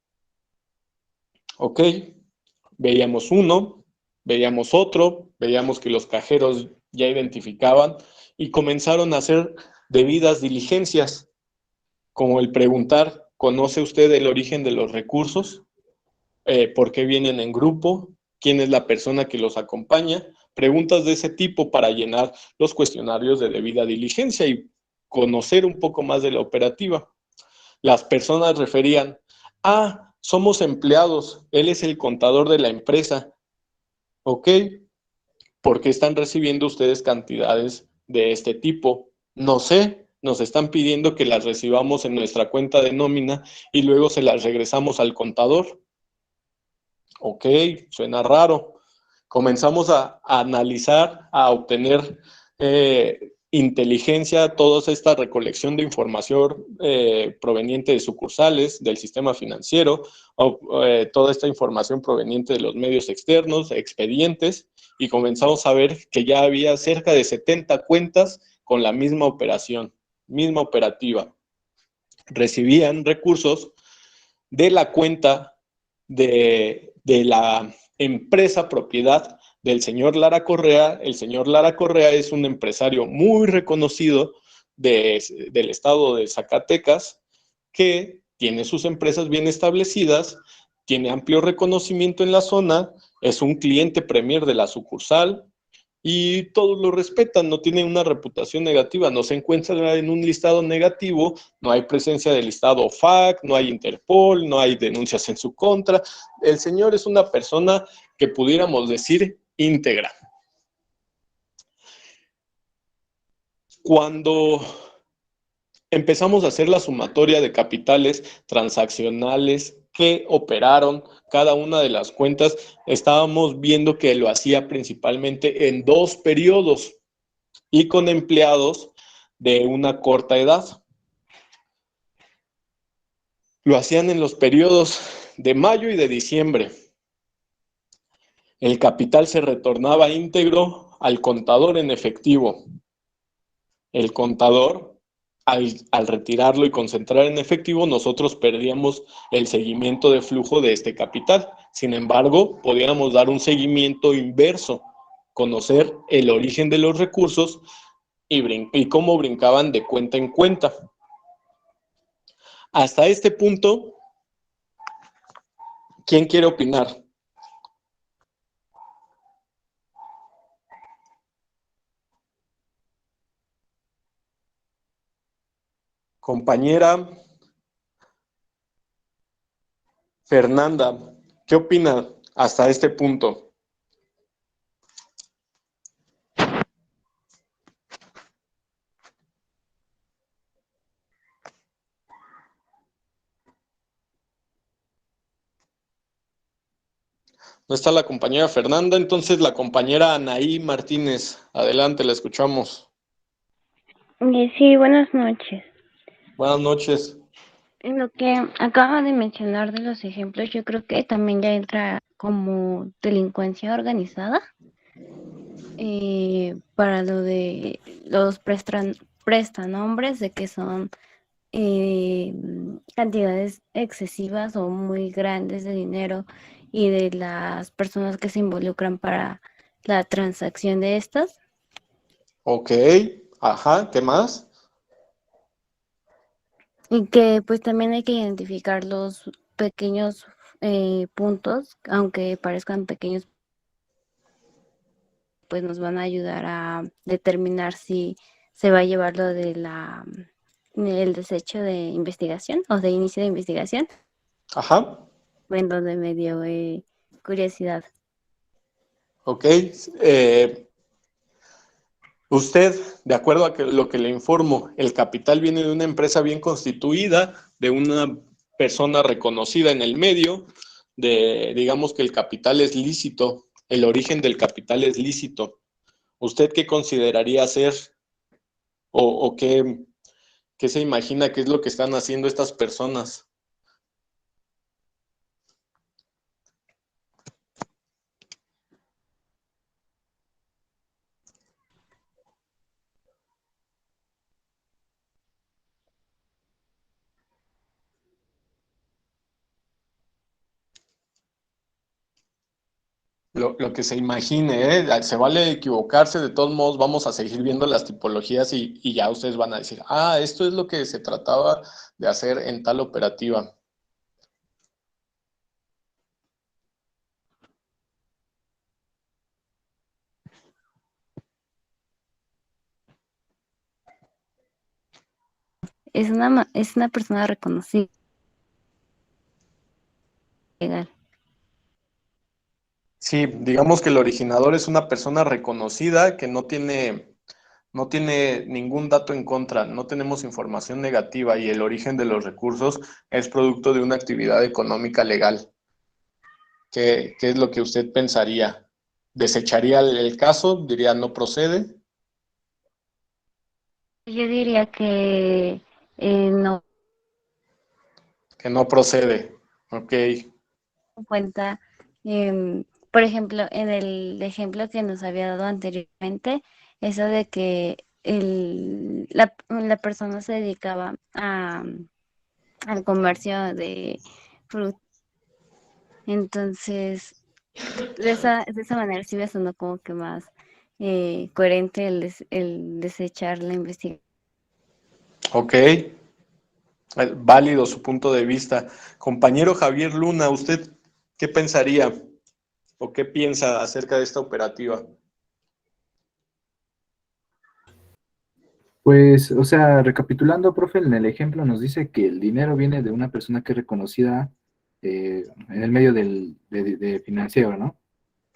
Ok, veíamos uno, veíamos otro, veíamos que los cajeros ya identificaban y comenzaron a hacer debidas diligencias, como el preguntar, ¿conoce usted el origen de los recursos? ¿Por qué vienen en grupo? ¿Quién es la persona que los acompaña? Preguntas de ese tipo para llenar los cuestionarios de debida diligencia y conocer un poco más de la operativa. Las personas referían, somos empleados, él es el contador de la empresa. Ok, ¿por qué están recibiendo ustedes cantidades de este tipo? No sé, nos están pidiendo que las recibamos en nuestra cuenta de nómina y luego se las regresamos al contador. Ok, suena raro. Comenzamos a analizar, a obtener inteligencia, toda esta recolección de información proveniente de sucursales, del sistema financiero, toda esta información proveniente de los medios externos, expedientes, y comenzamos a ver que ya había cerca de 70 cuentas con la misma operación, misma operativa. Recibían recursos de la cuenta de la empresa propiedad del señor Lara Correa. El señor Lara Correa es un empresario muy reconocido del estado de Zacatecas, que tiene sus empresas bien establecidas, tiene amplio reconocimiento en la zona, es un cliente premier de la sucursal y todos lo respetan, no tiene una reputación negativa, no se encuentra en un listado negativo, no hay presencia de listado FAC, no hay Interpol, no hay denuncias en su contra. El señor es una persona que pudiéramos decir íntegra. Cuando empezamos a hacer la sumatoria de capitales transaccionales que operaron cada una de las cuentas, estábamos viendo que lo hacía principalmente en 2 periodos y con empleados de una corta edad. Lo hacían en los periodos de mayo y de diciembre. El capital se retornaba íntegro al contador en efectivo. El contador, al retirarlo y concentrar en efectivo, nosotros perdíamos el seguimiento de flujo de este capital. Sin embargo, podíamos dar un seguimiento inverso, conocer el origen de los recursos y cómo brincaban de cuenta en cuenta. Hasta este punto, ¿quién quiere opinar? Compañera Fernanda, ¿qué opina hasta este punto? No está la compañera Fernanda, entonces la compañera Anaí Martínez. Adelante, la escuchamos. Sí, buenas noches. Buenas noches. En lo que acaba de mencionar de los ejemplos, yo creo que también ya entra como delincuencia organizada para lo de los prestanombres, de que son cantidades excesivas o muy grandes de dinero y de las personas que se involucran para la transacción de estas. Ok, ajá, ¿qué más? Y que pues también hay que identificar los pequeños puntos, aunque parezcan pequeños, pues nos van a ayudar a determinar si se va a llevar lo de el desecho de investigación o de inicio de investigación. Ajá. En donde me dio curiosidad. Ok. Usted, de acuerdo a lo que le informo, el capital viene de una empresa bien constituida, de una persona reconocida en el medio, digamos que el capital es lícito, el origen del capital es lícito. ¿Usted qué consideraría ser o qué se imagina que es lo que están haciendo estas personas? Lo que se imagine, ¿eh? Se vale equivocarse, de todos modos vamos a seguir viendo las tipologías y ya ustedes van a decir, esto es lo que se trataba de hacer en tal operativa. Es una persona reconocida. Legal. Sí, digamos que el originador es una persona reconocida que no tiene ningún dato en contra, no tenemos información negativa y el origen de los recursos es producto de una actividad económica legal. ¿Qué es lo que usted pensaría? ¿Desecharía el caso? ¿Diría no procede? Yo diría que no Que no procede. Ok. cuenta, por ejemplo, en el ejemplo que nos había dado anteriormente, eso de que la persona se dedicaba al comercio de fruta. Entonces, de esa manera sí me sonó como que más coherente el desechar la investigación. Ok. Válido su punto de vista. Compañero Javier Luna, ¿usted qué pensaría o qué piensa acerca de esta operativa? Pues, o sea, recapitulando, profe, en el ejemplo nos dice que el dinero viene de una persona que es reconocida en el medio de financiero, ¿no?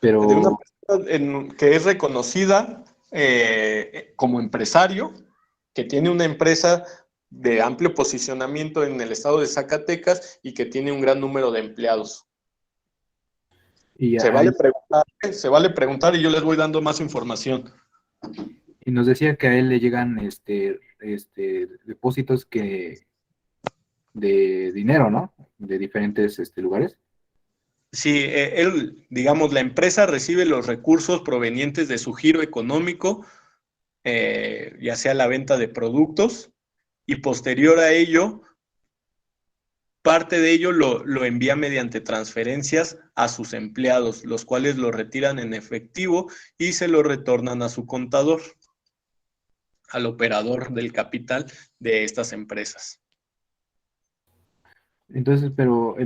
De una Pero, persona que es reconocida como empresario, que tiene una empresa de amplio posicionamiento en el estado de Zacatecas y que tiene un gran número de empleados. y, Se a- vale preguntar y yo les voy dando más información. y nos decía que a él le llegan depósitos de dinero, ¿no? De diferentes lugares. Sí, él, digamos, la empresa recibe los recursos provenientes de su giro económico, ya sea la venta de productos, y posterior a ello, parte de ello lo envía mediante transferencias a sus empleados, los cuales lo retiran en efectivo y se lo retornan a su contador, al operador del capital de estas empresas. Entonces, pero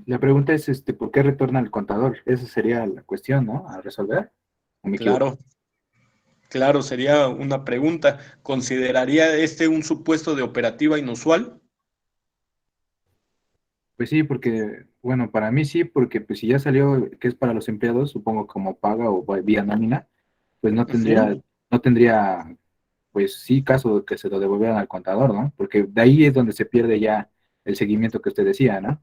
la pregunta es, ¿por qué retorna el contador? Esa sería la cuestión, ¿no? A resolver. ¿O me equivoco? Claro, sería una pregunta. ¿Consideraría este un supuesto de operativa inusual? Pues sí, porque, bueno, para mí sí, porque pues si ya salió que es para los empleados, supongo como paga o vía nómina, pues no tendría, pues sí, caso de que se lo devolvieran al contador, ¿no? Porque de ahí es donde se pierde ya el seguimiento que usted decía, ¿no?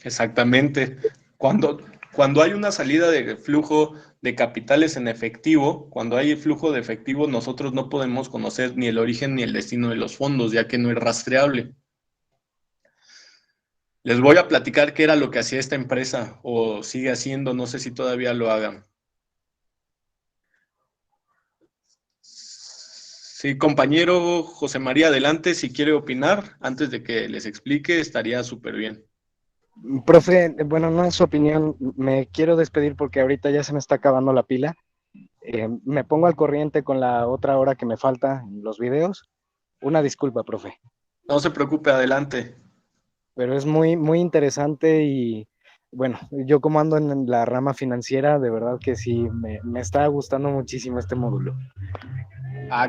Exactamente. Cuando hay una salida de flujo de capitales en efectivo, cuando hay flujo de efectivo, nosotros no podemos conocer ni el origen ni el destino de los fondos, ya que no es rastreable. Les voy a platicar qué era lo que hacía esta empresa, o sigue haciendo, no sé si todavía lo hagan. Sí, compañero José María, adelante, si quiere opinar, antes de que les explique, estaría súper bien. Profe, bueno, no es su opinión, me quiero despedir porque ahorita ya se me está acabando la pila. Me pongo al corriente con la otra hora que me falta en los videos. Una disculpa, profe, No se preocupe, adelante. pero es muy, muy interesante y bueno, yo como ando en la rama financiera, de verdad que sí, me está gustando muchísimo este módulo.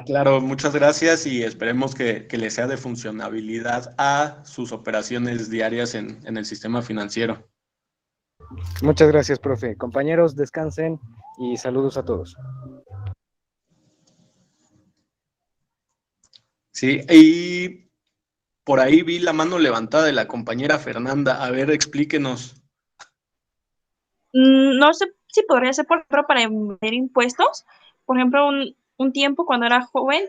Claro, muchas gracias y esperemos que le sea de funcionabilidad a sus operaciones diarias en el sistema financiero. Muchas gracias, profe. Compañeros, descansen y saludos a todos. Sí, y por ahí vi la mano levantada de la compañera Fernanda. A ver, explíquenos. No sé si podría ser, por ejemplo, para emitir impuestos. Por ejemplo, un tiempo cuando era joven,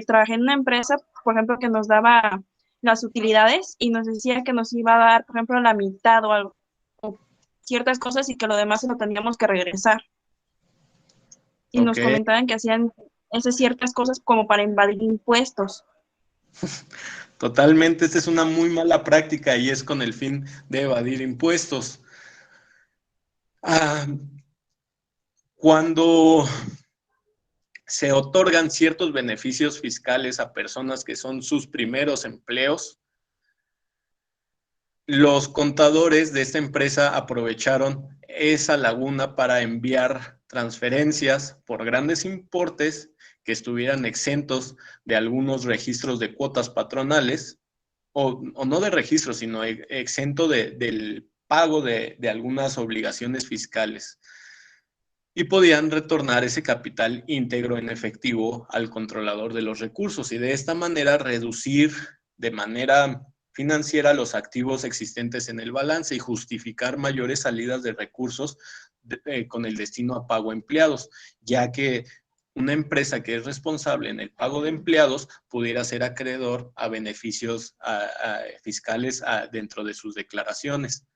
trabajé en una empresa, por ejemplo, que nos daba las utilidades y nos decía que nos iba a dar, por ejemplo, la mitad o algo, o ciertas cosas y que lo demás se lo tendríamos que regresar. Y Ok, nos comentaban que hacían esas ciertas cosas como para invadir impuestos. totalmente. Esta es una muy mala práctica y es con el fin de evadir impuestos. Cuando se otorgan ciertos beneficios fiscales a personas que son sus primeros empleos, los contadores de esta empresa aprovecharon esa laguna para enviar transferencias por grandes importes que estuvieran exentos de algunos registros de cuotas patronales, o no de registros, sino exento del pago de algunas obligaciones fiscales. Y podían retornar ese capital íntegro en efectivo al controlador de los recursos y de esta manera reducir de manera financiera los activos existentes en el balance y justificar mayores salidas de recursos con el destino a pago a empleados, ya que una empresa que es responsable en el pago de empleados pudiera ser acreedor a beneficios fiscales dentro de sus declaraciones.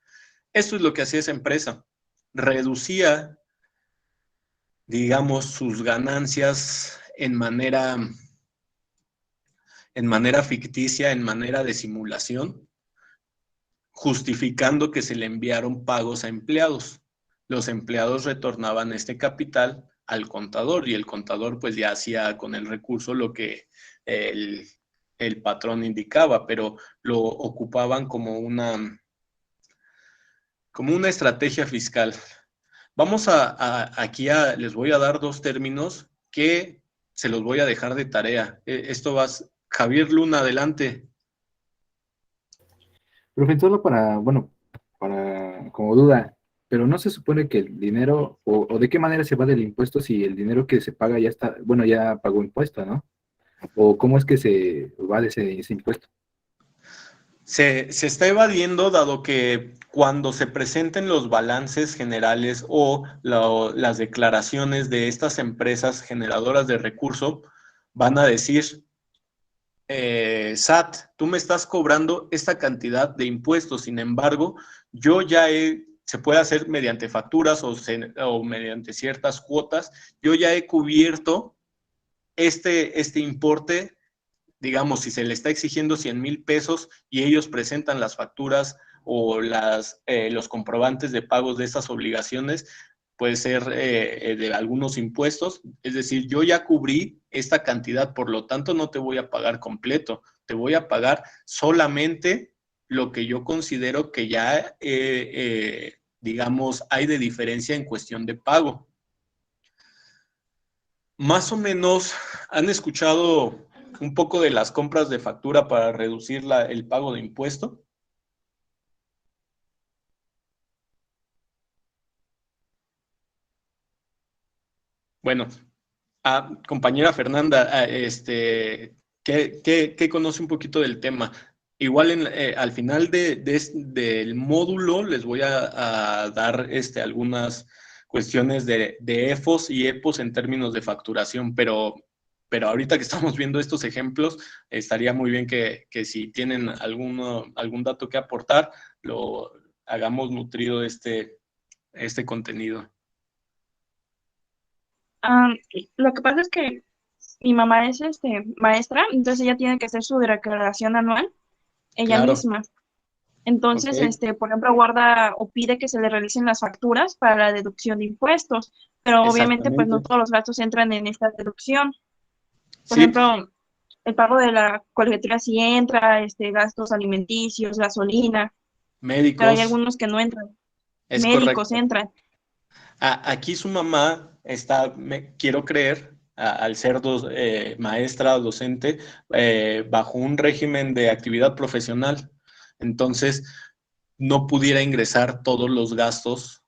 Esto es lo que hacía esa empresa. Reducía, digamos, sus ganancias en manera ficticia, en manera de simulación, justificando que se le enviaron pagos a empleados. Los empleados retornaban este capital al contador y el contador pues ya hacía con el recurso lo que el patrón indicaba, pero lo ocupaban como una estrategia fiscal. Vamos les voy a dar 2 términos que se los voy a dejar de tarea. Javier Luna, adelante. Profe, solo para como duda, pero no se supone que el dinero, o de qué manera se va del impuesto si el dinero que se paga ya está, bueno, ya pagó impuesto, ¿no? ¿O cómo es que se va de ese impuesto? Se está evadiendo, dado que cuando se presenten los balances generales o las declaraciones de estas empresas generadoras de recurso, van a decir, SAT, tú me estás cobrando esta cantidad de impuestos, sin embargo, se puede hacer mediante facturas o mediante ciertas cuotas, yo ya he cubierto este importe. Digamos, si se le está exigiendo 100,000 pesos y ellos presentan las facturas o los comprobantes de pagos de esas obligaciones, puede ser de algunos impuestos, es decir, yo ya cubrí esta cantidad, por lo tanto no te voy a pagar completo, te voy a pagar solamente lo que yo considero que ya, digamos, hay de diferencia en cuestión de pago. Más o menos, ¿han escuchado un poco de las compras de factura para reducir el pago de impuesto? Bueno, compañera Fernanda, ¿qué conoce un poquito del tema? Igual al final del módulo les voy a dar algunas cuestiones de EFOS y EPOS en términos de facturación, pero ahorita que estamos viendo estos ejemplos, estaría muy bien que si tienen algún dato que aportar, lo hagamos nutrido este contenido. Lo que pasa es que mi mamá es maestra, entonces ella tiene que hacer su declaración anual ella Claro. misma. Entonces, Ok. por ejemplo, guarda o pide que se le realicen las facturas para la deducción de impuestos, pero obviamente pues no Exactamente. todos los gastos entran en esta deducción. Por Sí, ejemplo, el pago de la colegiatura sí entra, gastos alimenticios, gasolina, pero hay médicos, algunos que no entran. es Médicos correcto. entran. Aquí su mamá está, quiero creer, al ser maestra, docente, bajo un régimen de actividad profesional. Entonces, no pudiera ingresar todos los gastos,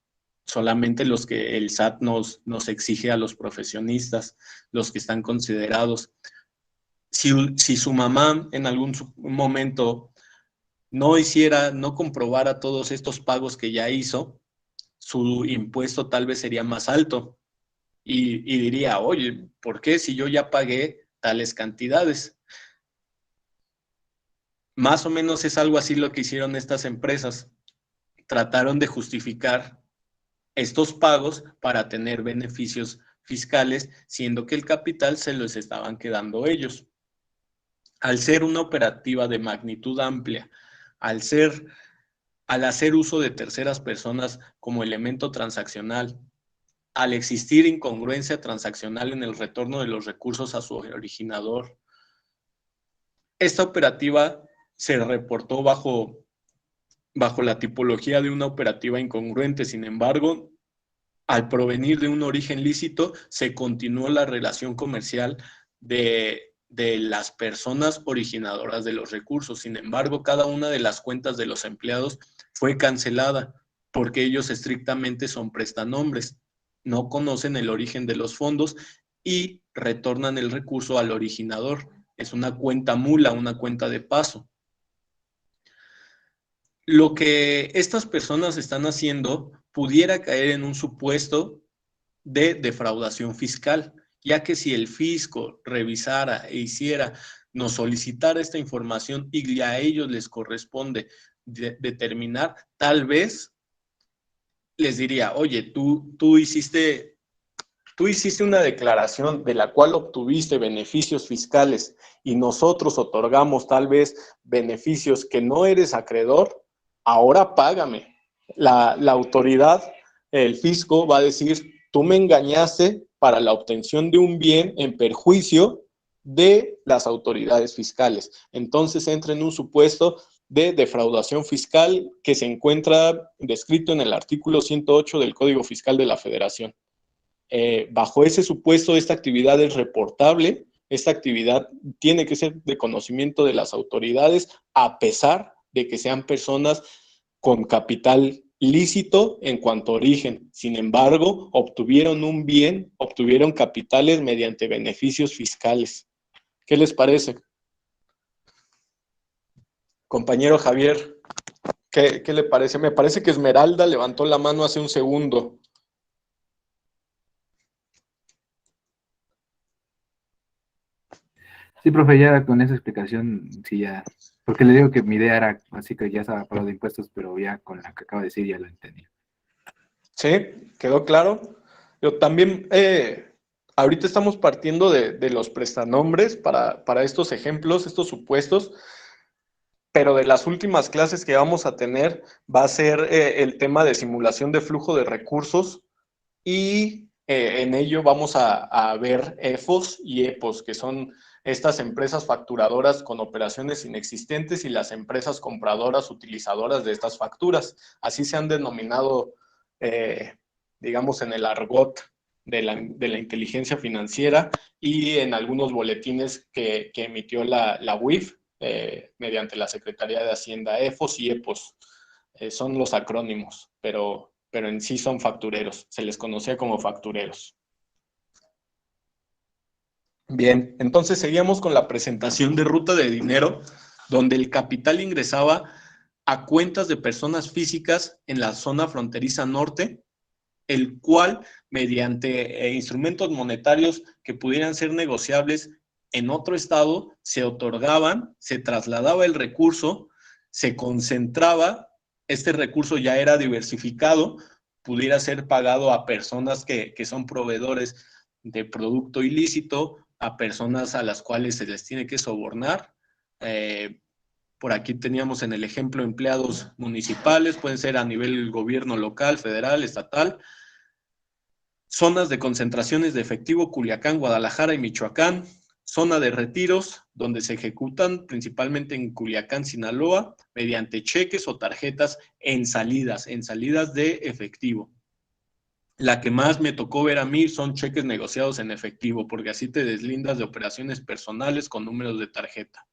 solamente los que el SAT nos exige a los profesionistas, los que están considerados. Si su mamá en algún momento no comprobara todos estos pagos que ya hizo, su impuesto tal vez sería más alto y diría, oye, ¿por qué si yo ya pagué tales cantidades? Más o menos es algo así lo que hicieron estas empresas. Trataron de justificar estos pagos para tener beneficios fiscales, siendo que el capital se los estaban quedando ellos. Al ser una operativa de magnitud amplia, al hacer uso de terceras personas como elemento transaccional, al existir incongruencia transaccional en el retorno de los recursos a su originador, esta operativa se reportó bajo la tipología de una operativa incongruente. Sin embargo, al provenir de un origen lícito, se continuó la relación comercial de las personas originadoras de los recursos. Sin embargo, cada una de las cuentas de los empleados fue cancelada porque ellos estrictamente son prestanombres, no conocen el origen de los fondos y retornan el recurso al originador. Es una cuenta mula, una cuenta de paso. Lo que estas personas están haciendo pudiera caer en un supuesto de defraudación fiscal, ya que si el fisco revisara e nos solicitara esta información y a ellos les corresponde determinar, tal vez les diría, oye, tú hiciste una declaración de la cual obtuviste beneficios fiscales y nosotros otorgamos tal vez beneficios que no eres acreedor, ahora págame. La autoridad, el fisco, va a decir, tú me engañaste para la obtención de un bien en perjuicio de las autoridades fiscales. Entonces entra en un supuesto de defraudación fiscal que se encuentra descrito en el artículo 108 del Código Fiscal de la Federación. Bajo ese supuesto, esta actividad es reportable, esta actividad tiene que ser de conocimiento de las autoridades, a pesar de que sean personas con capital lícito en cuanto a origen. Sin embargo, obtuvieron un bien, obtuvieron capitales mediante beneficios fiscales. ¿Qué les parece? Compañero Javier, ¿qué le parece? Me parece que Esmeralda levantó la mano hace un segundo. Sí, profe, ya con esa explicación, sí, ya. Porque le digo que mi idea era así que ya estaba pagado de impuestos, pero ya con la que acaba de decir ya lo entendí. Sí, quedó claro. Yo también, ahorita estamos partiendo de los prestanombres para estos ejemplos, estos supuestos, pero de las últimas clases que vamos a tener va a ser el tema de simulación de flujo de recursos y en ello vamos a ver EFOS y EPOS, que son estas empresas facturadoras con operaciones inexistentes y las empresas compradoras utilizadoras de estas facturas. Así se han denominado, digamos, en el argot de la inteligencia financiera y en algunos boletines que emitió la UIF mediante la Secretaría de Hacienda. EFOS y EPOS son los acrónimos, pero en sí son factureros, se les conocía como factureros. Bien, entonces seguíamos con la presentación de ruta de dinero, donde el capital ingresaba a cuentas de personas físicas en la zona fronteriza norte, el cual, mediante instrumentos monetarios que pudieran ser negociables en otro estado, se otorgaban, se trasladaba el recurso, se concentraba, este recurso ya era diversificado, pudiera ser pagado a personas que son proveedores de producto ilícito, a personas a las cuales se les tiene que sobornar. Por aquí teníamos en el ejemplo empleados municipales, pueden ser a nivel gobierno local, federal, estatal. Zonas de concentraciones de efectivo, Culiacán, Guadalajara y Michoacán. Zona de retiros, donde se ejecutan principalmente en Culiacán, Sinaloa, mediante cheques o tarjetas en salidas de efectivo. La que más me tocó ver a mí son cheques negociados en efectivo, porque así te deslindas de operaciones personales con números de tarjeta.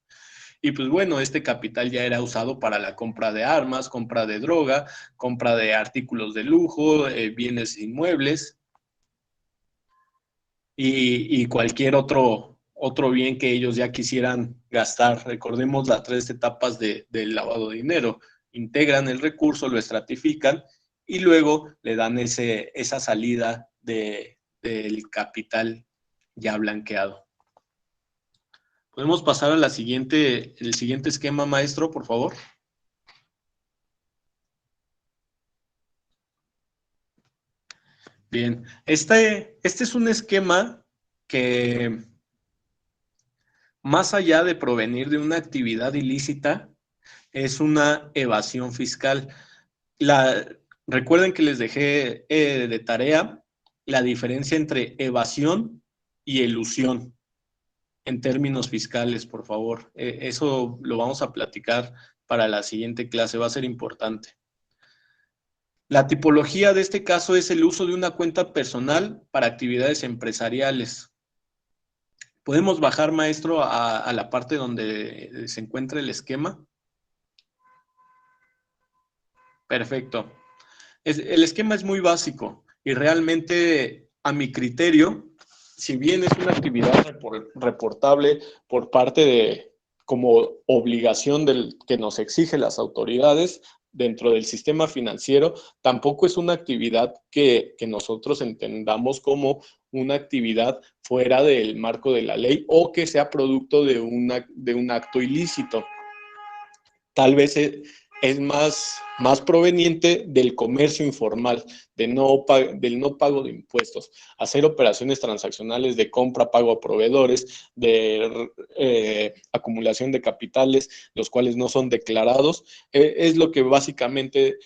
Y pues bueno, este capital ya era usado para la compra de armas, compra de droga, compra de artículos de lujo, bienes inmuebles y cualquier otro bien que ellos ya quisieran gastar. Recordemos las 3 etapas del lavado de dinero. Integran el recurso, lo estratifican y luego le dan esa salida del capital ya blanqueado. ¿Podemos pasar a el siguiente esquema, maestro, por favor? Bien, este es un esquema que, más allá de provenir de una actividad ilícita, es una evasión fiscal. Recuerden que les dejé de tarea la diferencia entre evasión y elusión en términos fiscales, por favor. Eso lo vamos a platicar para la siguiente clase, va a ser importante. La tipología de este caso es el uso de una cuenta personal para actividades empresariales. ¿Podemos bajar, maestro, a la parte donde se encuentra el esquema? Perfecto. El esquema es muy básico y realmente, a mi criterio, si bien es una actividad reportable por parte como obligación que nos exige las autoridades dentro del sistema financiero, tampoco es una actividad que nosotros entendamos como una actividad fuera del marco de la ley o que sea producto de un acto ilícito. Tal vez es más proveniente del comercio informal, del no pago de impuestos, hacer operaciones transaccionales de compra, pago a proveedores, de acumulación de capitales, los cuales no son declarados, es lo que básicamente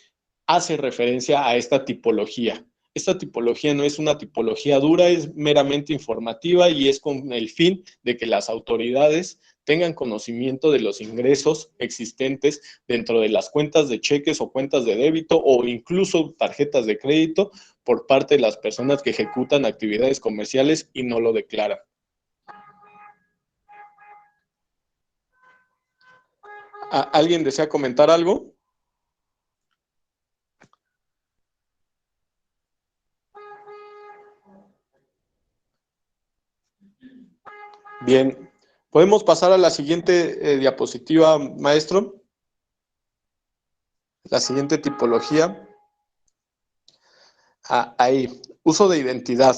hace referencia a esta tipología. Esta tipología no es una tipología dura, es meramente informativa y es con el fin de que las autoridades tengan conocimiento de los ingresos existentes dentro de las cuentas de cheques o cuentas de débito o incluso tarjetas de crédito por parte de las personas que ejecutan actividades comerciales y no lo declaran. ¿Alguien desea comentar algo? Bien, ¿podemos pasar a la siguiente diapositiva, maestro? La siguiente tipología. Ahí, uso de identidad.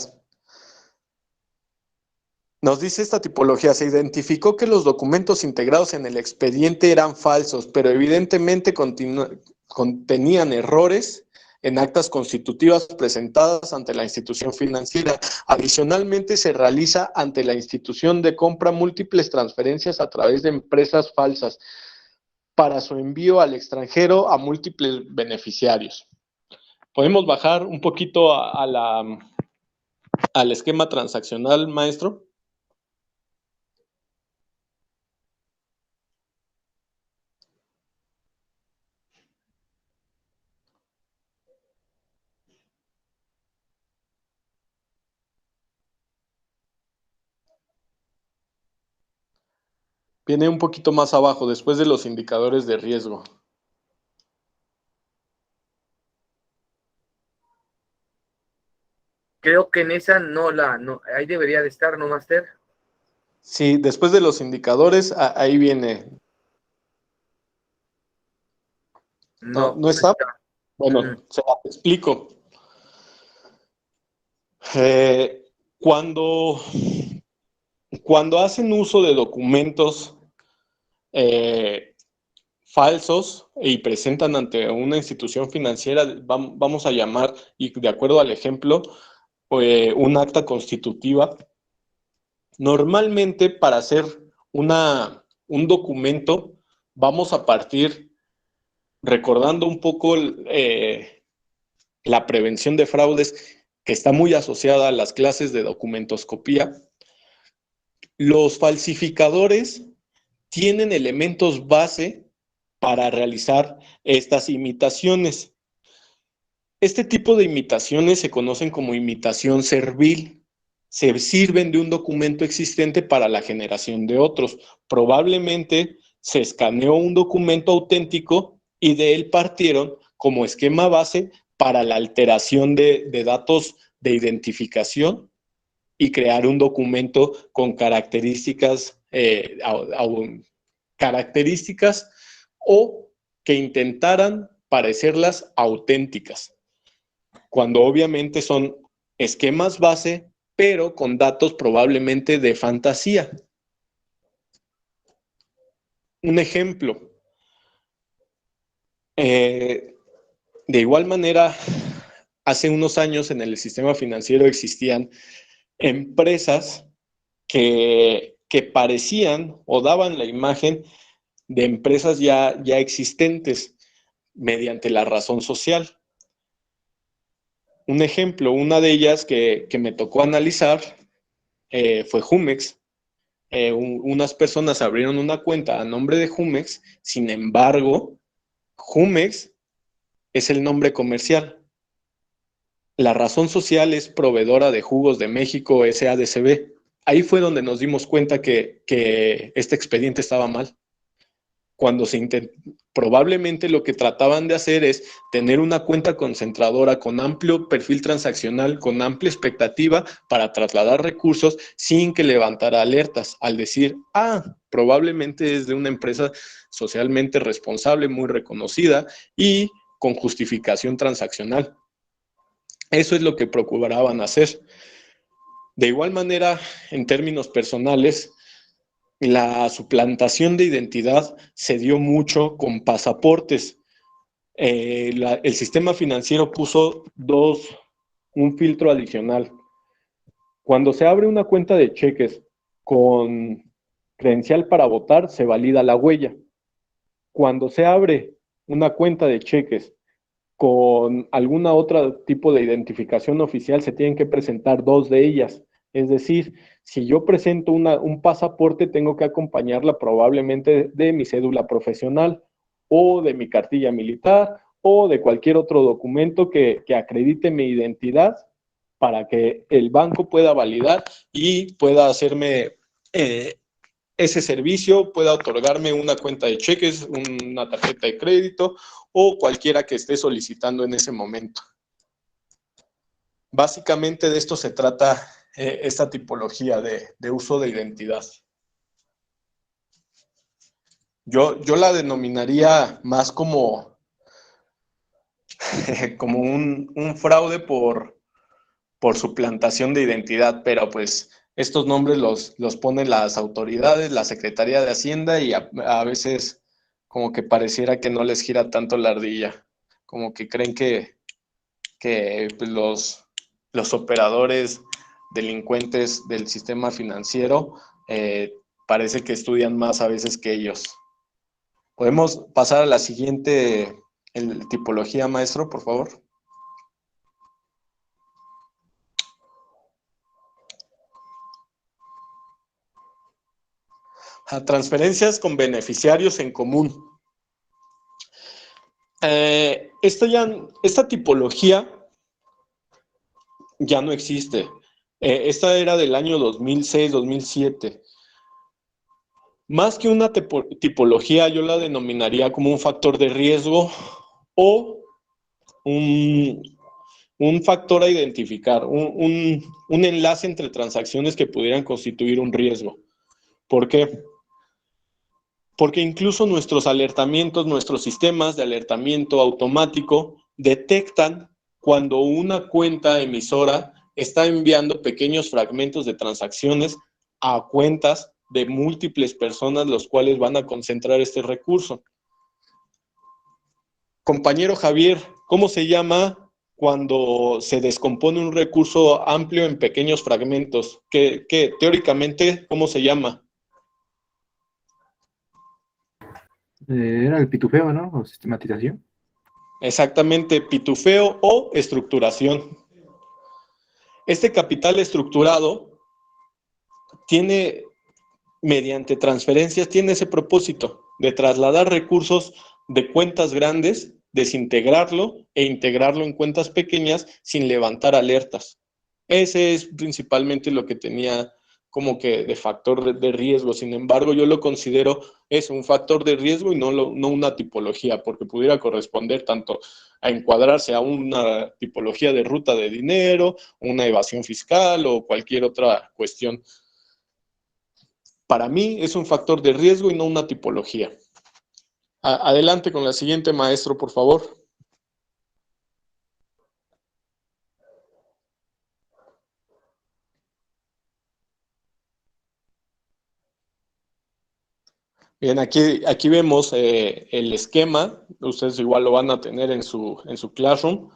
Nos dice esta tipología, se identificó que los documentos integrados en el expediente eran falsos, pero evidentemente contenían errores en actas constitutivas presentadas ante la institución financiera. Adicionalmente, se realiza ante la institución de compra múltiples transferencias a través de empresas falsas para su envío al extranjero a múltiples beneficiarios. ¿Podemos bajar un poquito al esquema transaccional, maestro? Viene un poquito más abajo, después de los indicadores de riesgo. Creo que en esa ahí debería de estar, ¿no, Master? Sí, después de los indicadores, ahí viene. ¿No está? Bueno, se la explico. Cuando hacen uso de documentos falsos y presentan ante una institución financiera, vamos a llamar, y de acuerdo al ejemplo, un acta constitutiva. Normalmente, para hacer un documento, vamos a partir recordando un poco la prevención de fraudes, que está muy asociada a las clases de documentoscopía. Los falsificadores tienen elementos base para realizar estas imitaciones. Este tipo de imitaciones se conocen como imitación servil. Se sirven de un documento existente para la generación de otros. Probablemente se escaneó un documento auténtico y de él partieron como esquema base para la alteración de datos de identificación y crear un documento con características o que intentaran parecerlas auténticas, cuando obviamente son esquemas base, pero con datos probablemente de fantasía. Un ejemplo. De igual manera, hace unos años en el sistema financiero existían empresas que parecían o daban la imagen de empresas ya existentes mediante la razón social. Un ejemplo, una de ellas que me tocó analizar fue Jumex. Unas personas abrieron una cuenta a nombre de Jumex, sin embargo, Jumex es el nombre comercial. La razón social es proveedora de jugos de México SADCB. Ahí fue donde nos dimos cuenta que este expediente estaba mal. Cuando probablemente lo que trataban de hacer es tener una cuenta concentradora con amplio perfil transaccional, con amplia expectativa para trasladar recursos sin que levantara alertas, al decir, probablemente es de una empresa socialmente responsable, muy reconocida y con justificación transaccional. Eso es lo que procuraban hacer. De igual manera, en términos personales, la suplantación de identidad se dio mucho con pasaportes. El sistema financiero puso un filtro adicional. Cuando se abre una cuenta de cheques con credencial para votar, se valida la huella. Cuando se abre una cuenta de cheques con alguna otra tipo de identificación oficial se tienen que presentar 2 de ellas. Es decir, si yo presento un pasaporte, tengo que acompañarla probablemente de mi cédula profesional o de mi cartilla militar o de cualquier otro documento que acredite mi identidad para que el banco pueda validar y pueda hacerme ese servicio, pueda otorgarme una cuenta de cheques, una tarjeta de crédito o cualquiera que esté solicitando en ese momento. Básicamente de esto se trata esta tipología de uso de identidad. Yo la denominaría más como un fraude por suplantación de identidad, pero pues estos nombres los ponen las autoridades, la Secretaría de Hacienda y a veces como que pareciera que no les gira tanto la ardilla, como que creen que pues, los operadores delincuentes del sistema financiero parece que estudian más a veces que ellos. ¿Podemos pasar a la siguiente tipología, maestro, por favor? A transferencias con beneficiarios en común. Esta tipología ya no existe. Esta era del año 2006-2007. Más que una tipología, yo la denominaría como un factor de riesgo o un factor a identificar, un enlace entre transacciones que pudieran constituir un riesgo. ¿Por qué? Porque incluso nuestros alertamientos, nuestros sistemas de alertamiento automático detectan cuando una cuenta emisora está enviando pequeños fragmentos de transacciones a cuentas de múltiples personas, los cuales van a concentrar este recurso. Compañero Javier, ¿cómo se llama cuando se descompone un recurso amplio en pequeños fragmentos? ¿Qué teóricamente, cómo se llama? Era el pitufeo, ¿no? O sistematización. Exactamente, pitufeo o estructuración. Este capital estructurado tiene, mediante transferencias, tiene ese propósito de trasladar recursos de cuentas grandes, desintegrarlo e integrarlo en cuentas pequeñas sin levantar alertas. Ese es principalmente lo que tenía como que de factor de riesgo. Sin embargo, yo lo considero un factor de riesgo y no una tipología, porque pudiera corresponder tanto a encuadrarse a una tipología de ruta de dinero, una evasión fiscal o cualquier otra cuestión. Para mí es un factor de riesgo y no una tipología. Adelante con la siguiente, maestro, por favor. Bien, aquí vemos el esquema, ustedes igual lo van a tener en su Classroom,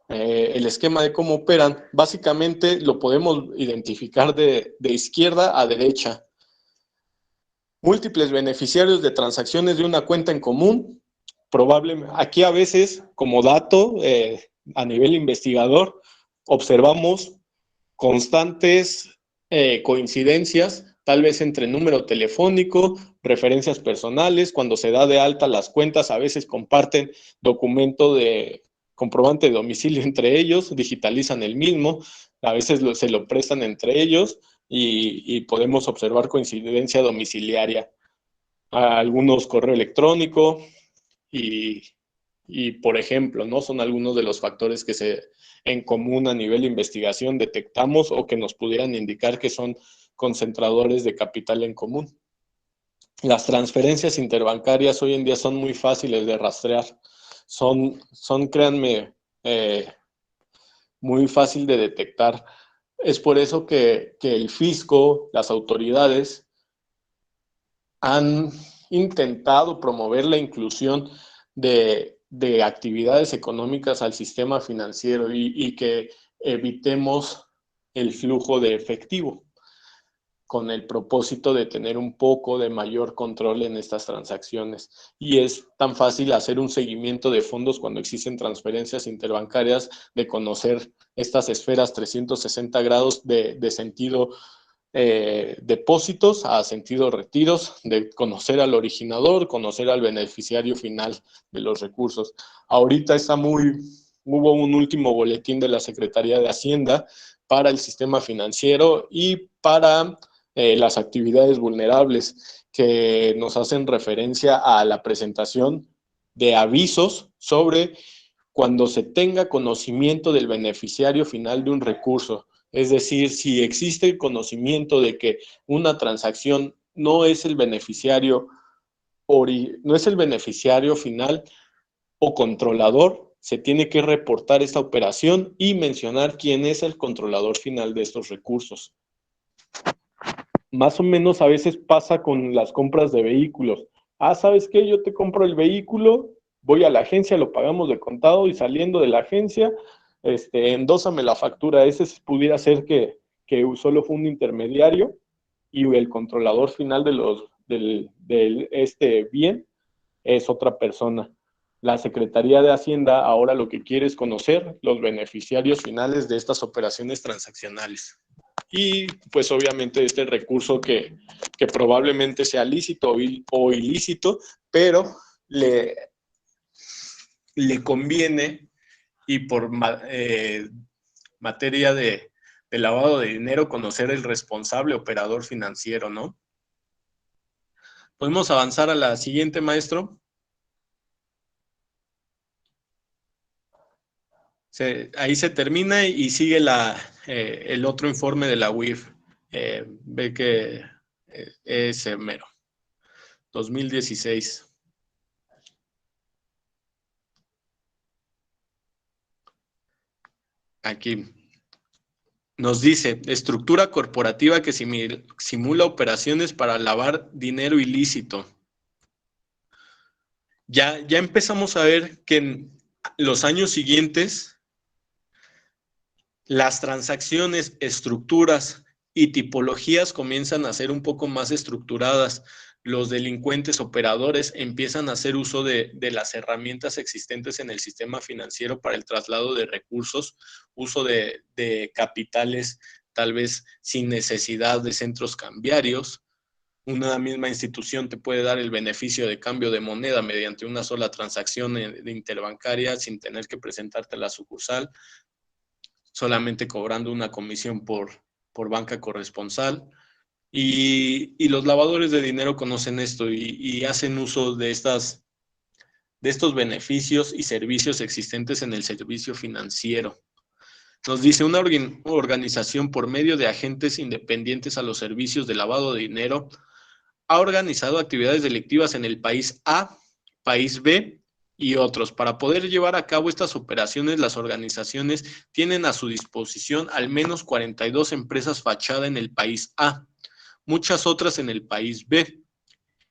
el esquema de cómo operan. Básicamente lo podemos identificar de izquierda a derecha. Múltiples beneficiarios de transacciones de una cuenta en común, probablemente. Aquí a veces, como dato, a nivel investigador, observamos constantes coincidencias, tal vez entre número telefónico, referencias personales. Cuando se da de alta las cuentas, a veces comparten documento de comprobante de domicilio entre ellos, digitalizan el mismo, a veces se lo prestan entre ellos y podemos observar coincidencia domiciliaria. Algunos correo electrónico y por ejemplo, ¿no? Son algunos de los factores que en común a nivel de investigación detectamos o que nos pudieran indicar que son concentradores de capital en común. Las transferencias interbancarias hoy en día son muy fáciles de rastrear. Son créanme, muy fácil de detectar. Es por eso que el fisco, las autoridades, han intentado promover la inclusión de actividades económicas al sistema financiero y que evitemos el flujo de efectivo. con el propósito de tener un poco de mayor control en estas transacciones. Y es tan fácil hacer un seguimiento de fondos cuando existen transferencias interbancarias, de conocer estas esferas 360 grados de sentido depósitos a sentido retiros, de conocer al originador, conocer al beneficiario final de los recursos. Ahorita hubo un último boletín de la Secretaría de Hacienda para el sistema financiero y para las actividades vulnerables, que nos hacen referencia a la presentación de avisos sobre cuando se tenga conocimiento del beneficiario final de un recurso. Es decir, si existe el conocimiento de que una transacción no es el beneficiario final o controlador, se tiene que reportar esta operación y mencionar quién es el controlador final de estos recursos. Más o menos a veces pasa con las compras de vehículos. ¿Sabes qué? Yo te compro el vehículo, voy a la agencia, lo pagamos de contado y saliendo de la agencia, endósame la factura. Ese pudiera ser que solo fue un intermediario y el controlador final del bien es otra persona. La Secretaría de Hacienda ahora lo que quiere es conocer los beneficiarios finales de estas operaciones transaccionales. Y pues obviamente este recurso que probablemente sea lícito o ilícito, pero le conviene, y por materia de lavado de dinero, conocer el responsable operador financiero, ¿no? ¿Podemos avanzar a la siguiente, maestro? Ahí se termina y sigue el otro informe de la UIF. Ve que es mero. 2016. Aquí nos dice: estructura corporativa que simula operaciones para lavar dinero ilícito. Ya empezamos a ver que en los años siguientes las transacciones, estructuras y tipologías comienzan a ser un poco más estructuradas. Los delincuentes operadores empiezan a hacer uso de las herramientas existentes en el sistema financiero para el traslado de recursos, uso de capitales tal vez sin necesidad de centros cambiarios. Una misma institución te puede dar el beneficio de cambio de moneda mediante una sola transacción de interbancaria sin tener que presentarte a la sucursal, solamente cobrando una comisión por banca corresponsal. Y los lavadores de dinero conocen esto y hacen uso de estos beneficios y servicios existentes en el servicio financiero. Nos dice: una organización por medio de agentes independientes a los servicios de lavado de dinero ha organizado actividades delictivas en el país A, país B y otros. Para poder llevar a cabo estas operaciones, las organizaciones tienen a su disposición al menos 42 empresas fachada en el país A, muchas otras en el país B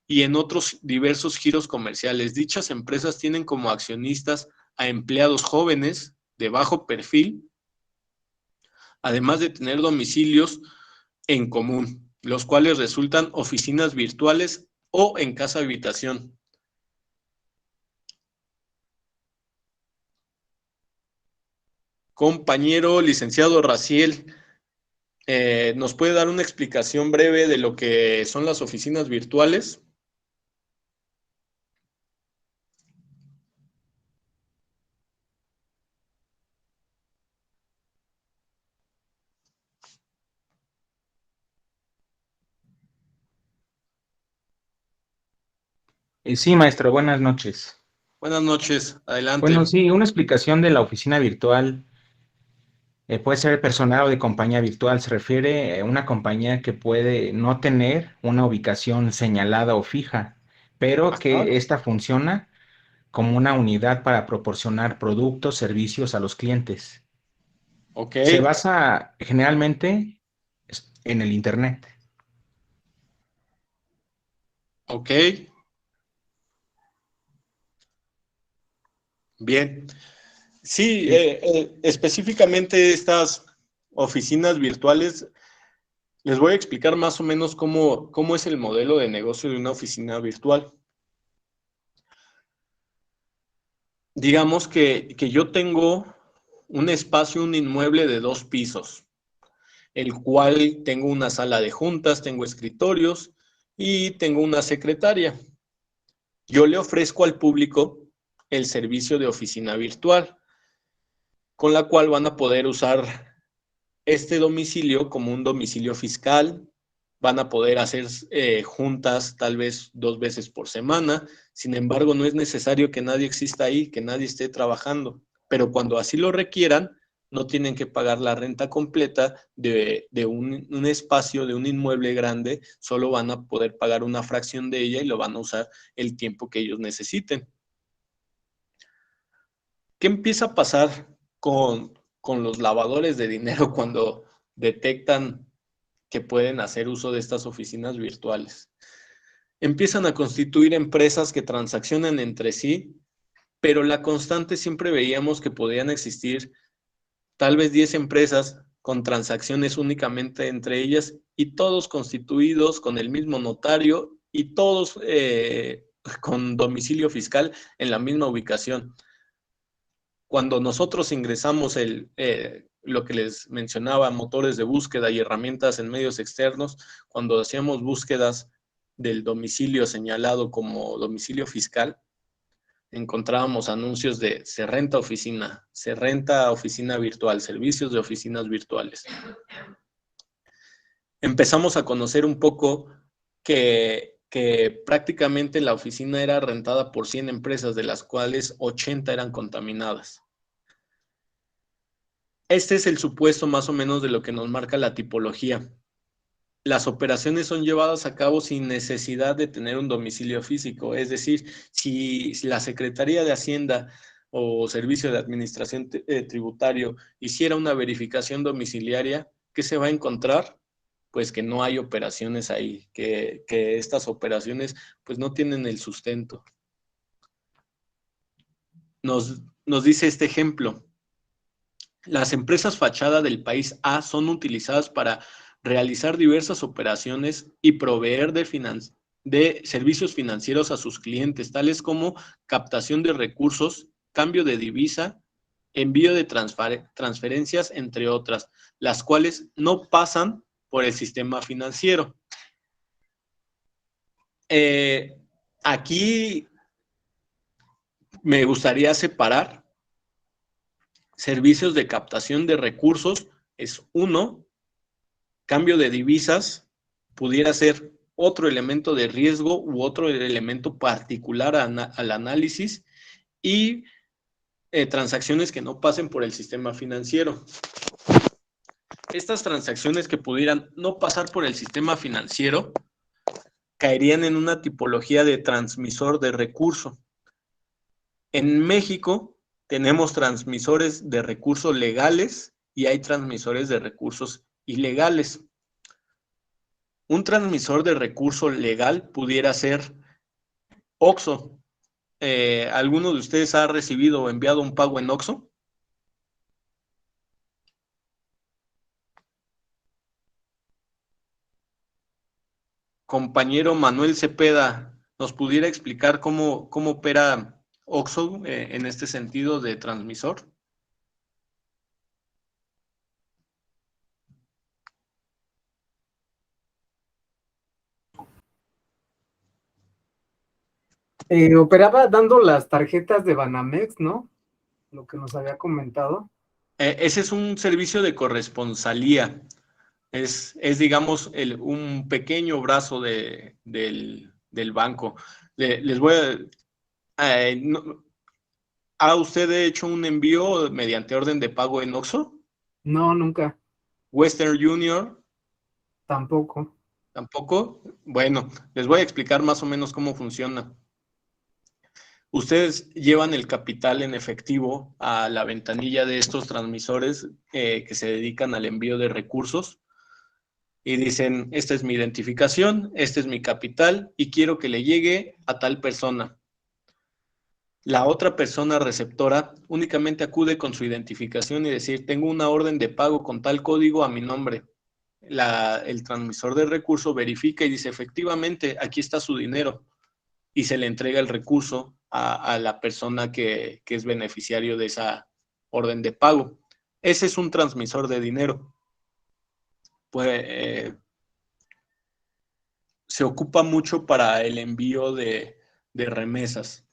y en otros diversos giros comerciales. Dichas empresas tienen como accionistas a empleados jóvenes de bajo perfil, además de tener domicilios en común, los cuales resultan oficinas virtuales o en casa habitación. Compañero licenciado Raciel, ¿nos puede dar una explicación breve de lo que son las oficinas virtuales? Sí, maestro, buenas noches. Buenas noches, adelante. Bueno, sí, una explicación de la oficina virtual puede ser personal o de compañía virtual. Se refiere a una compañía que puede no tener una ubicación señalada o fija, pero que ésta funciona como una unidad para proporcionar productos, servicios a los clientes. Ok. Se basa generalmente en el Internet. Ok. Bien. Sí, específicamente estas oficinas virtuales Les voy a explicar más o menos cómo es el modelo de negocio de una oficina virtual. Digamos que yo tengo un espacio, un inmueble de 2 pisos, el cual tengo una sala de juntas, tengo escritorios y tengo una secretaria. Yo le ofrezco al público el servicio de oficina virtual, con la cual van a poder usar este domicilio como un domicilio fiscal, van a poder hacer juntas tal vez 2 veces por semana. Sin embargo, no es necesario que nadie exista ahí, que nadie esté trabajando, pero cuando así lo requieran, no tienen que pagar la renta completa de un espacio, de un inmueble grande, solo van a poder pagar una fracción de ella y lo van a usar el tiempo que ellos necesiten. ¿Qué empieza a pasar con los lavadores de dinero cuando detectan que pueden hacer uso de estas oficinas virtuales? Empiezan a constituir empresas que transaccionan entre sí, pero la constante siempre veíamos que podían existir tal vez 10 empresas con transacciones únicamente entre ellas y todos constituidos con el mismo notario y todos con domicilio fiscal en la misma ubicación. Cuando nosotros ingresamos lo que les mencionaba, motores de búsqueda y herramientas en medios externos, cuando hacíamos búsquedas del domicilio señalado como domicilio fiscal, encontrábamos anuncios de se renta oficina virtual, servicios de oficinas virtuales. Empezamos a conocer un poco que prácticamente la oficina era rentada por 100 empresas, de las cuales 80 eran contaminadas. Este es el supuesto más o menos de lo que nos marca la tipología. Las operaciones son llevadas a cabo sin necesidad de tener un domicilio físico, es decir, si la Secretaría de Hacienda o Servicio de Administración Tributario hiciera una verificación domiciliaria, ¿qué se va a encontrar? Pues que no hay operaciones ahí, que estas operaciones pues no tienen el sustento. Nos dice este ejemplo: las empresas fachada del país A son utilizadas para realizar diversas operaciones y proveer de servicios financieros a sus clientes, tales como captación de recursos, cambio de divisa, envío de transferencias, entre otras, las cuales no pasan por el sistema financiero. Aquí me gustaría separar. Servicios de captación de recursos es uno, cambio de divisas pudiera ser otro elemento de riesgo u otro elemento particular al análisis, y transacciones que no pasen por el sistema financiero. Estas transacciones que pudieran no pasar por el sistema financiero caerían en una tipología de transmisor de recurso. En México tenemos transmisores de recursos legales y hay transmisores de recursos ilegales. Un transmisor de recurso legal pudiera ser OXXO. ¿Alguno de ustedes ha recibido o enviado un pago en OXXO? Compañero Manuel Cepeda, ¿nos pudiera explicar cómo opera OXXO en este sentido de transmisor? Operaba dando las tarjetas de Banamex, ¿no? Lo que nos había comentado. Ese es un servicio de corresponsalía. Es digamos, un pequeño brazo del banco. Les voy a... ¿Ha usted hecho un envío mediante orden de pago en OXXO? No, nunca. ¿Western Union? Tampoco. ¿Tampoco? Bueno, les voy a explicar más o menos cómo funciona. Ustedes llevan el capital en efectivo a la ventanilla de estos transmisores que se dedican al envío de recursos y dicen, esta es mi identificación, este es mi capital y quiero que le llegue a tal persona. La otra persona receptora únicamente acude con su identificación y decir, tengo una orden de pago con tal código a mi nombre. el transmisor de recurso verifica y dice, efectivamente, aquí está su dinero, y se le entrega el recurso a la persona que es beneficiario de esa orden de pago. Ese es un transmisor de dinero. Pues, se ocupa mucho para el envío de remesas.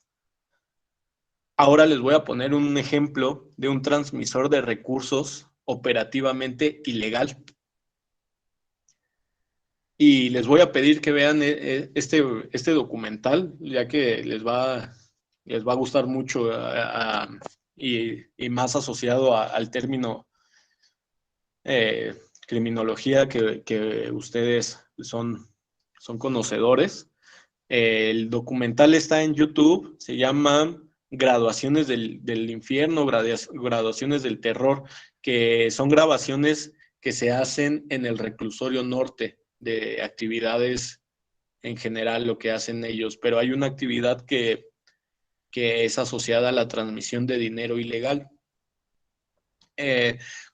Ahora les voy a poner un ejemplo de un transmisor de recursos operativamente ilegal. Y les voy a pedir que vean este documental, ya que les va a gustar mucho y más asociado al término criminología que ustedes son conocedores. El documental está en YouTube, se llama Graduaciones del Infierno, Graduaciones del Terror, que son grabaciones que se hacen en el reclusorio norte de actividades en general, lo que hacen ellos, pero hay una actividad que es asociada a la transmisión de dinero ilegal.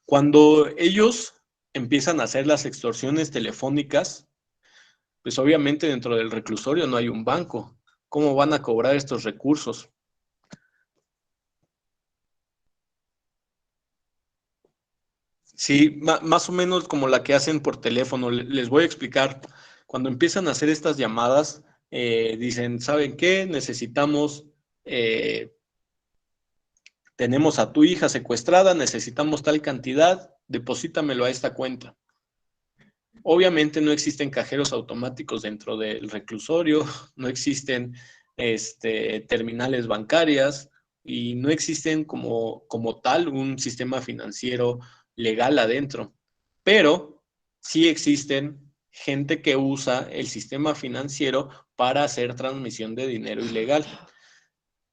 Cuando ellos empiezan a hacer las extorsiones telefónicas, pues obviamente dentro del reclusorio no hay un banco. ¿Cómo van a cobrar estos recursos? Sí, más o menos como la que hacen por teléfono. Les voy a explicar. Cuando empiezan a hacer estas llamadas, dicen, ¿saben qué? Necesitamos, tenemos a tu hija secuestrada, necesitamos tal cantidad, deposítamelo a esta cuenta. Obviamente no existen cajeros automáticos dentro del reclusorio, no existen terminales bancarias y no existen como tal un sistema financiero legal adentro, pero sí existen gente que usa el sistema financiero para hacer transmisión de dinero ilegal.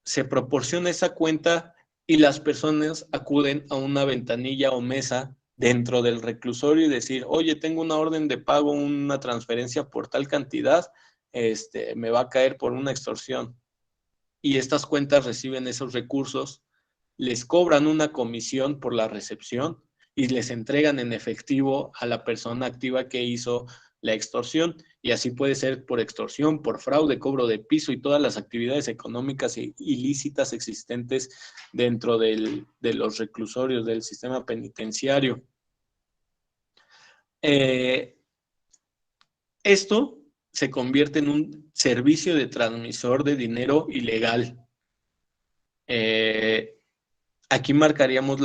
Se proporciona esa cuenta y las personas acuden a una ventanilla o mesa dentro del reclusorio y decir, oye, tengo una orden de pago, una transferencia por tal cantidad, me va a caer por una extorsión. Y estas cuentas reciben esos recursos, les cobran una comisión por la recepción y les entregan en efectivo a la persona activa que hizo la extorsión. Y así puede ser por extorsión, por fraude, cobro de piso y todas las actividades económicas ilícitas existentes dentro de los reclusorios del sistema penitenciario. Esto se convierte en un servicio de transmisor de dinero ilegal. Aquí marcaríamos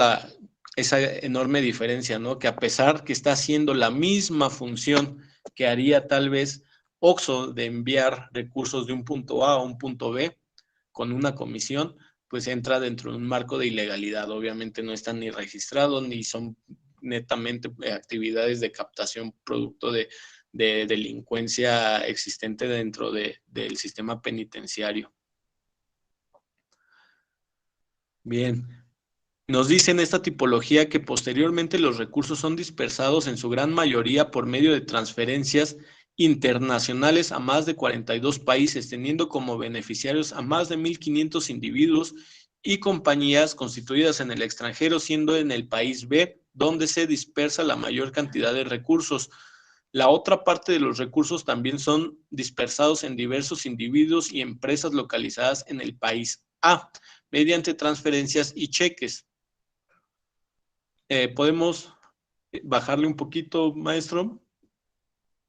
esa enorme diferencia, ¿no? Que a pesar que está haciendo la misma función que haría tal vez Oxxo de enviar recursos de un punto A a un punto B con una comisión, pues entra dentro de un marco de ilegalidad. Obviamente no están ni registrados ni son netamente actividades de captación producto de delincuencia existente dentro del sistema penitenciario. Bien. Nos dicen esta tipología que posteriormente los recursos son dispersados en su gran mayoría por medio de transferencias internacionales a más de 42 países, teniendo como beneficiarios a más de 1.500 individuos y compañías constituidas en el extranjero, siendo en el país B donde se dispersa la mayor cantidad de recursos. La otra parte de los recursos también son dispersados en diversos individuos y empresas localizadas en el país A, mediante transferencias y cheques. ¿Podemos bajarle un poquito, maestro?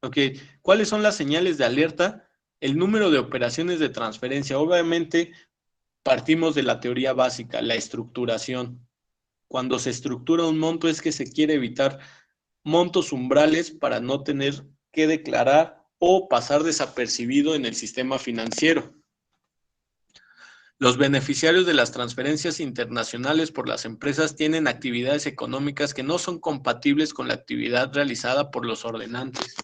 Ok, ¿cuáles son las señales de alerta? El número de operaciones de transferencia. Obviamente partimos de la teoría básica, la estructuración. Cuando se estructura un monto es que se quiere evitar montos umbrales para no tener que declarar o pasar desapercibido en el sistema financiero. Los beneficiarios de las transferencias internacionales por las empresas tienen actividades económicas que no son compatibles con la actividad realizada por los ordenantes.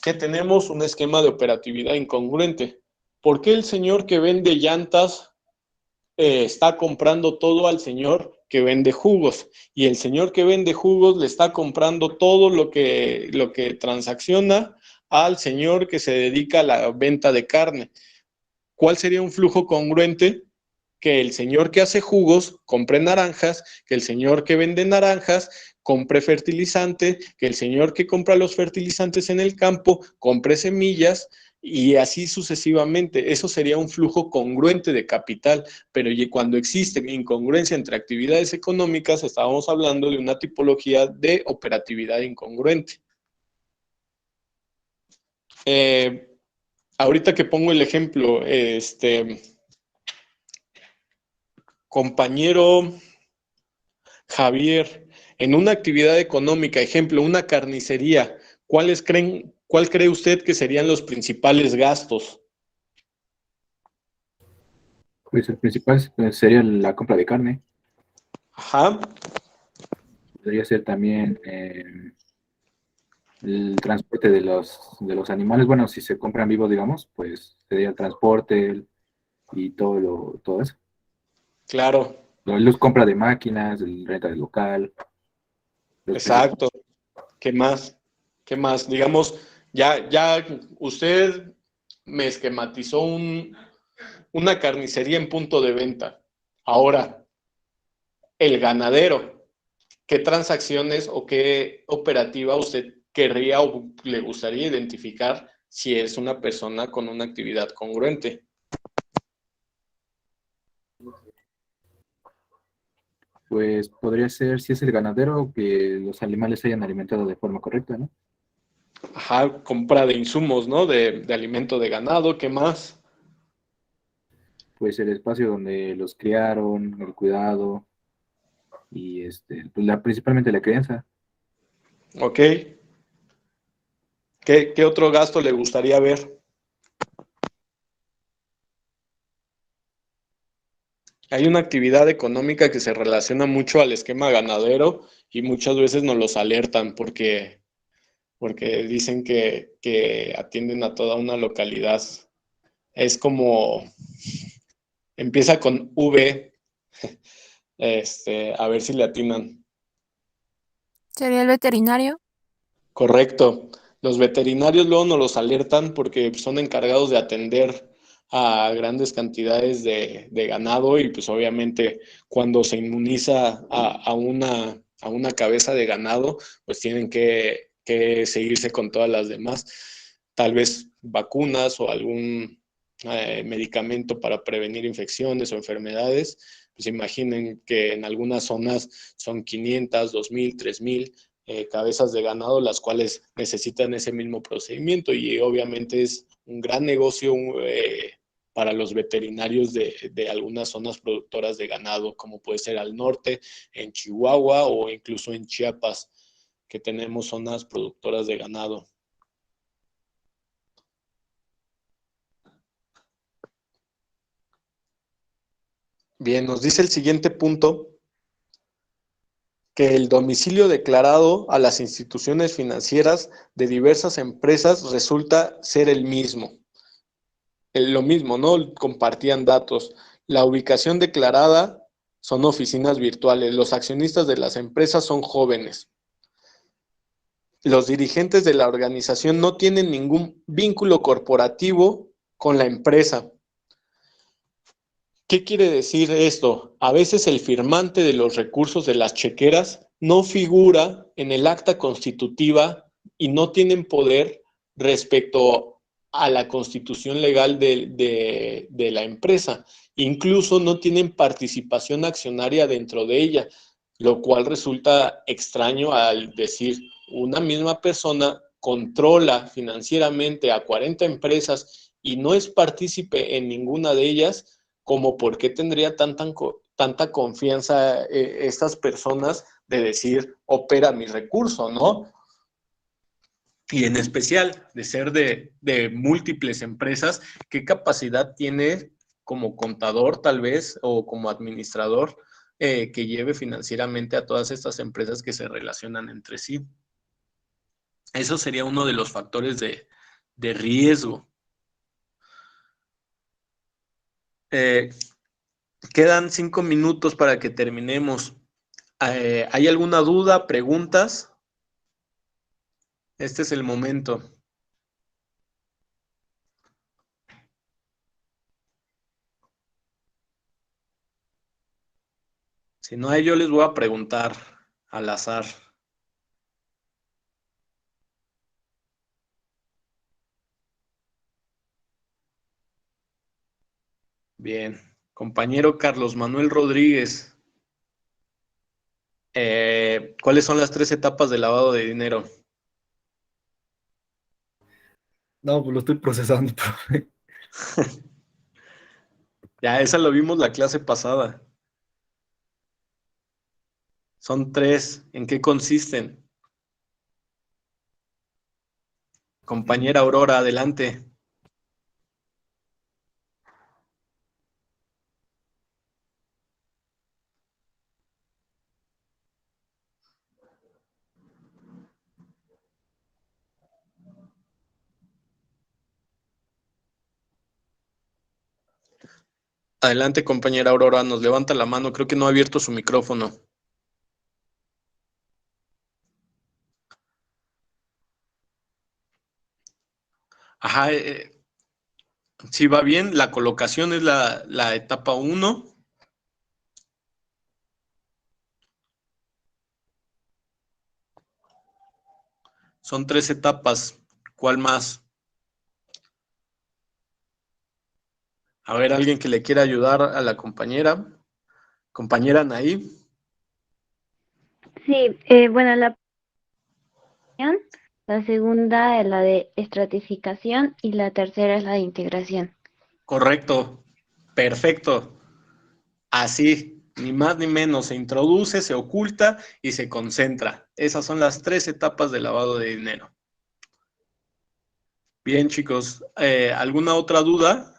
Que tenemos un esquema de operatividad incongruente. ¿Por qué el señor que vende llantas está comprando todo al señor que vende jugos? Y el señor que vende jugos le está comprando todo lo que transacciona al señor que se dedica a la venta de carne. ¿Cuál sería un flujo congruente? Que el señor que hace jugos compre naranjas, que el señor que vende naranjas compre fertilizante, que el señor que compra los fertilizantes en el campo compre semillas y así sucesivamente. Eso sería un flujo congruente de capital, pero cuando existe incongruencia entre actividades económicas, estábamos hablando de una tipología de operatividad incongruente. Ahorita que pongo el ejemplo, compañero Javier, en una actividad económica, ejemplo, una carnicería, ¿cuál cree usted que serían los principales gastos? Pues el principal sería la compra de carne. Ajá. Podría ser también el transporte de los animales. Bueno, si se compran vivos, digamos, pues sería el transporte y todo eso. Claro. La luz, compra de máquinas, el renta del local. Exacto. ¿Qué más? ¿Qué más? Digamos, ya usted me esquematizó una carnicería en punto de venta. Ahora, el ganadero, ¿qué transacciones o qué operativa usted querría o le gustaría identificar si es una persona con una actividad congruente? Pues podría ser, si es el ganadero, que los animales se hayan alimentado de forma correcta, ¿no? Ajá, compra de insumos, ¿no? De alimento de ganado, ¿qué más? Pues el espacio donde los criaron, el cuidado y pues principalmente la crianza. Ok. ¿Qué otro gasto le gustaría ver? Hay una actividad económica que se relaciona mucho al esquema ganadero y muchas veces nos los alertan porque dicen que atienden a toda una localidad. Es como, empieza con V, a ver si le atinan. ¿Sería el veterinario? Correcto. Los veterinarios luego nos los alertan porque son encargados de atender a grandes cantidades de ganado y pues obviamente cuando se inmuniza a una cabeza de ganado, pues tienen que seguirse con todas las demás. Tal vez vacunas o algún medicamento para prevenir infecciones o enfermedades. Pues imaginen que en algunas zonas son 500, 2000, 3000 cabezas de ganado, las cuales necesitan ese mismo procedimiento y obviamente es un gran negocio para los veterinarios de algunas zonas productoras de ganado, como puede ser al norte, en Chihuahua o incluso en Chiapas, que tenemos zonas productoras de ganado. Bien, nos dice el siguiente punto que el domicilio declarado a las instituciones financieras de diversas empresas resulta ser el mismo. Lo mismo, ¿no? Compartían datos. La ubicación declarada son oficinas virtuales. Los accionistas de las empresas son jóvenes. Los dirigentes de la organización no tienen ningún vínculo corporativo con la empresa. ¿Qué quiere decir esto? A veces el firmante de los recursos de las chequeras no figura en el acta constitutiva y no tienen poder respecto a la constitución legal de la empresa. Incluso no tienen participación accionaria dentro de ella, lo cual resulta extraño al decir una misma persona controla financieramente a 40 empresas y no es partícipe en ninguna de ellas, como por qué tendría tanta confianza estas personas de decir, opera mi recurso, ¿no? Y en especial de ser de múltiples empresas, ¿qué capacidad tiene como contador tal vez o como administrador que lleve financieramente a todas estas empresas que se relacionan entre sí? Eso sería uno de los factores de riesgo. Quedan 5 minutos para que terminemos. ¿Hay alguna duda, preguntas? Este es el momento. Si no hay, yo les voy a preguntar al azar. Bien. Compañero Carlos Manuel Rodríguez. ¿Cuáles son las 3 etapas de lavado de dinero? No, pues lo estoy procesando, profe. Ya, esa lo vimos la clase pasada. Son 3. ¿En qué consisten? Compañera Aurora, adelante. Adelante, compañera Aurora, nos levanta la mano. Creo que no ha abierto su micrófono. Ajá, sí va bien. La colocación es la etapa 1. Son 3 etapas. ¿Cuál más? A ver, alguien que le quiera ayudar a la compañera. Compañera Anaí. Sí, bueno, la segunda es la de estratificación y la tercera es la de integración. Correcto. Perfecto. Así, ni más ni menos. Se introduce, se oculta y se concentra. Esas son las 3 etapas de lavado de dinero. Bien, chicos. ¿Alguna otra duda?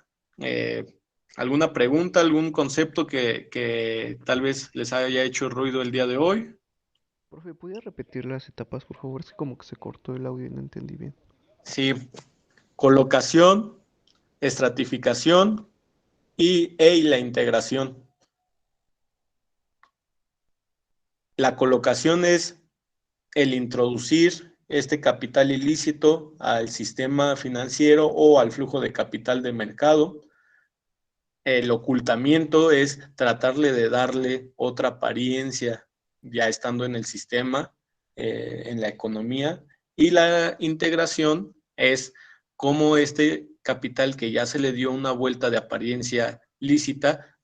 ¿Alguna pregunta? ¿Algún concepto que tal vez les haya hecho ruido el día de hoy? Profe, ¿podría repetir las etapas, por favor? Es que como que se cortó el audio y no entendí bien. Sí. Colocación, estratificación y la integración. La colocación es el introducir este capital ilícito al sistema financiero o al flujo de capital de mercado. El ocultamiento es tratarle de darle otra apariencia ya estando en el sistema, en la economía. Y la integración es cómo este capital que ya se le dio una vuelta de apariencia lícita,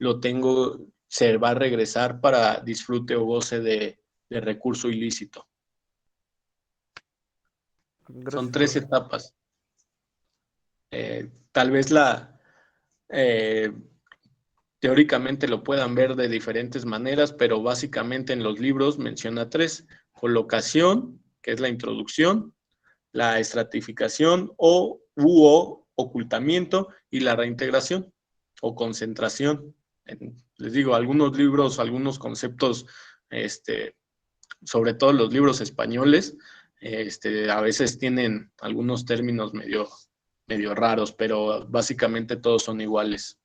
se va a regresar para disfrute o goce de recurso ilícito. Gracias, Son 3 profe. etapas. Tal vez teóricamente lo puedan ver de diferentes maneras, pero básicamente en los libros menciona 3. Colocación, que es la introducción, la estratificación o ocultamiento y la reintegración o concentración. Les digo, algunos libros, algunos conceptos, sobre todo los libros españoles, a veces tienen algunos términos medio raros, pero básicamente todos son iguales.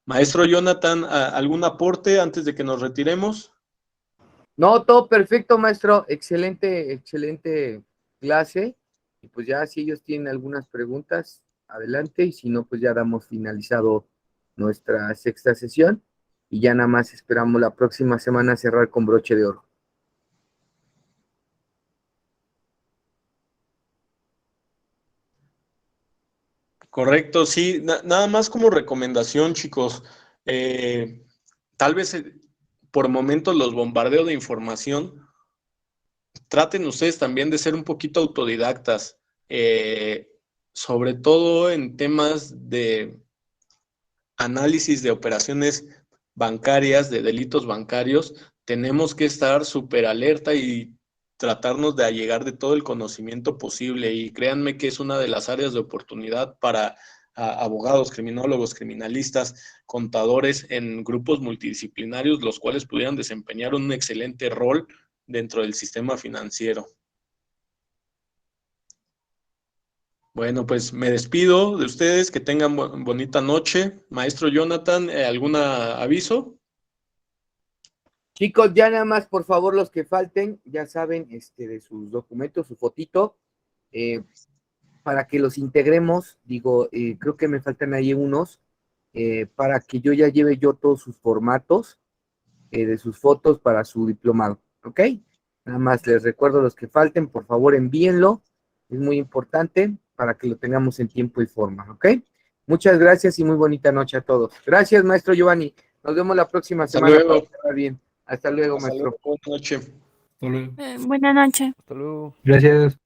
Maestro Jonathan, ¿algún aporte antes de que nos retiremos? No, todo perfecto, maestro. Excelente, excelente clase. Y pues ya si ellos tienen algunas preguntas, adelante. Y si no, pues ya damos finalizado nuestra 6ª sesión. Y ya nada más esperamos la próxima semana cerrar con broche de oro. Correcto, sí. Nada más como recomendación, chicos. Tal vez por momentos los bombardeos de información, traten ustedes también de ser un poquito autodidactas, sobre todo en temas de análisis de operaciones bancarias, de delitos bancarios. Tenemos que estar súper alerta y tratarnos de allegar de todo el conocimiento posible, y créanme que es una de las áreas de oportunidad para abogados, criminólogos, criminalistas, contadores en grupos multidisciplinarios, los cuales pudieran desempeñar un excelente rol dentro del sistema financiero. Bueno, pues me despido de ustedes, que tengan bonita noche. Maestro Jonathan, ¿algún aviso? Chicos, ya nada más, por favor, los que falten, ya saben, de sus documentos, su fotito, para que los integremos. Digo, creo que me faltan ahí unos, para que yo ya lleve yo todos sus formatos de sus fotos para su diplomado, ¿ok? Nada más les recuerdo los que falten, por favor envíenlo, es muy importante para que lo tengamos en tiempo y forma, ¿ok? Muchas gracias y muy bonita noche a todos. Gracias, maestro Giovanni. Nos vemos la próxima Hasta semana. luego. para cerrar bien. Hasta luego, Hasta maestro. luego. Buenas noches. Hasta luego. Buenas noches. Hasta luego. Gracias.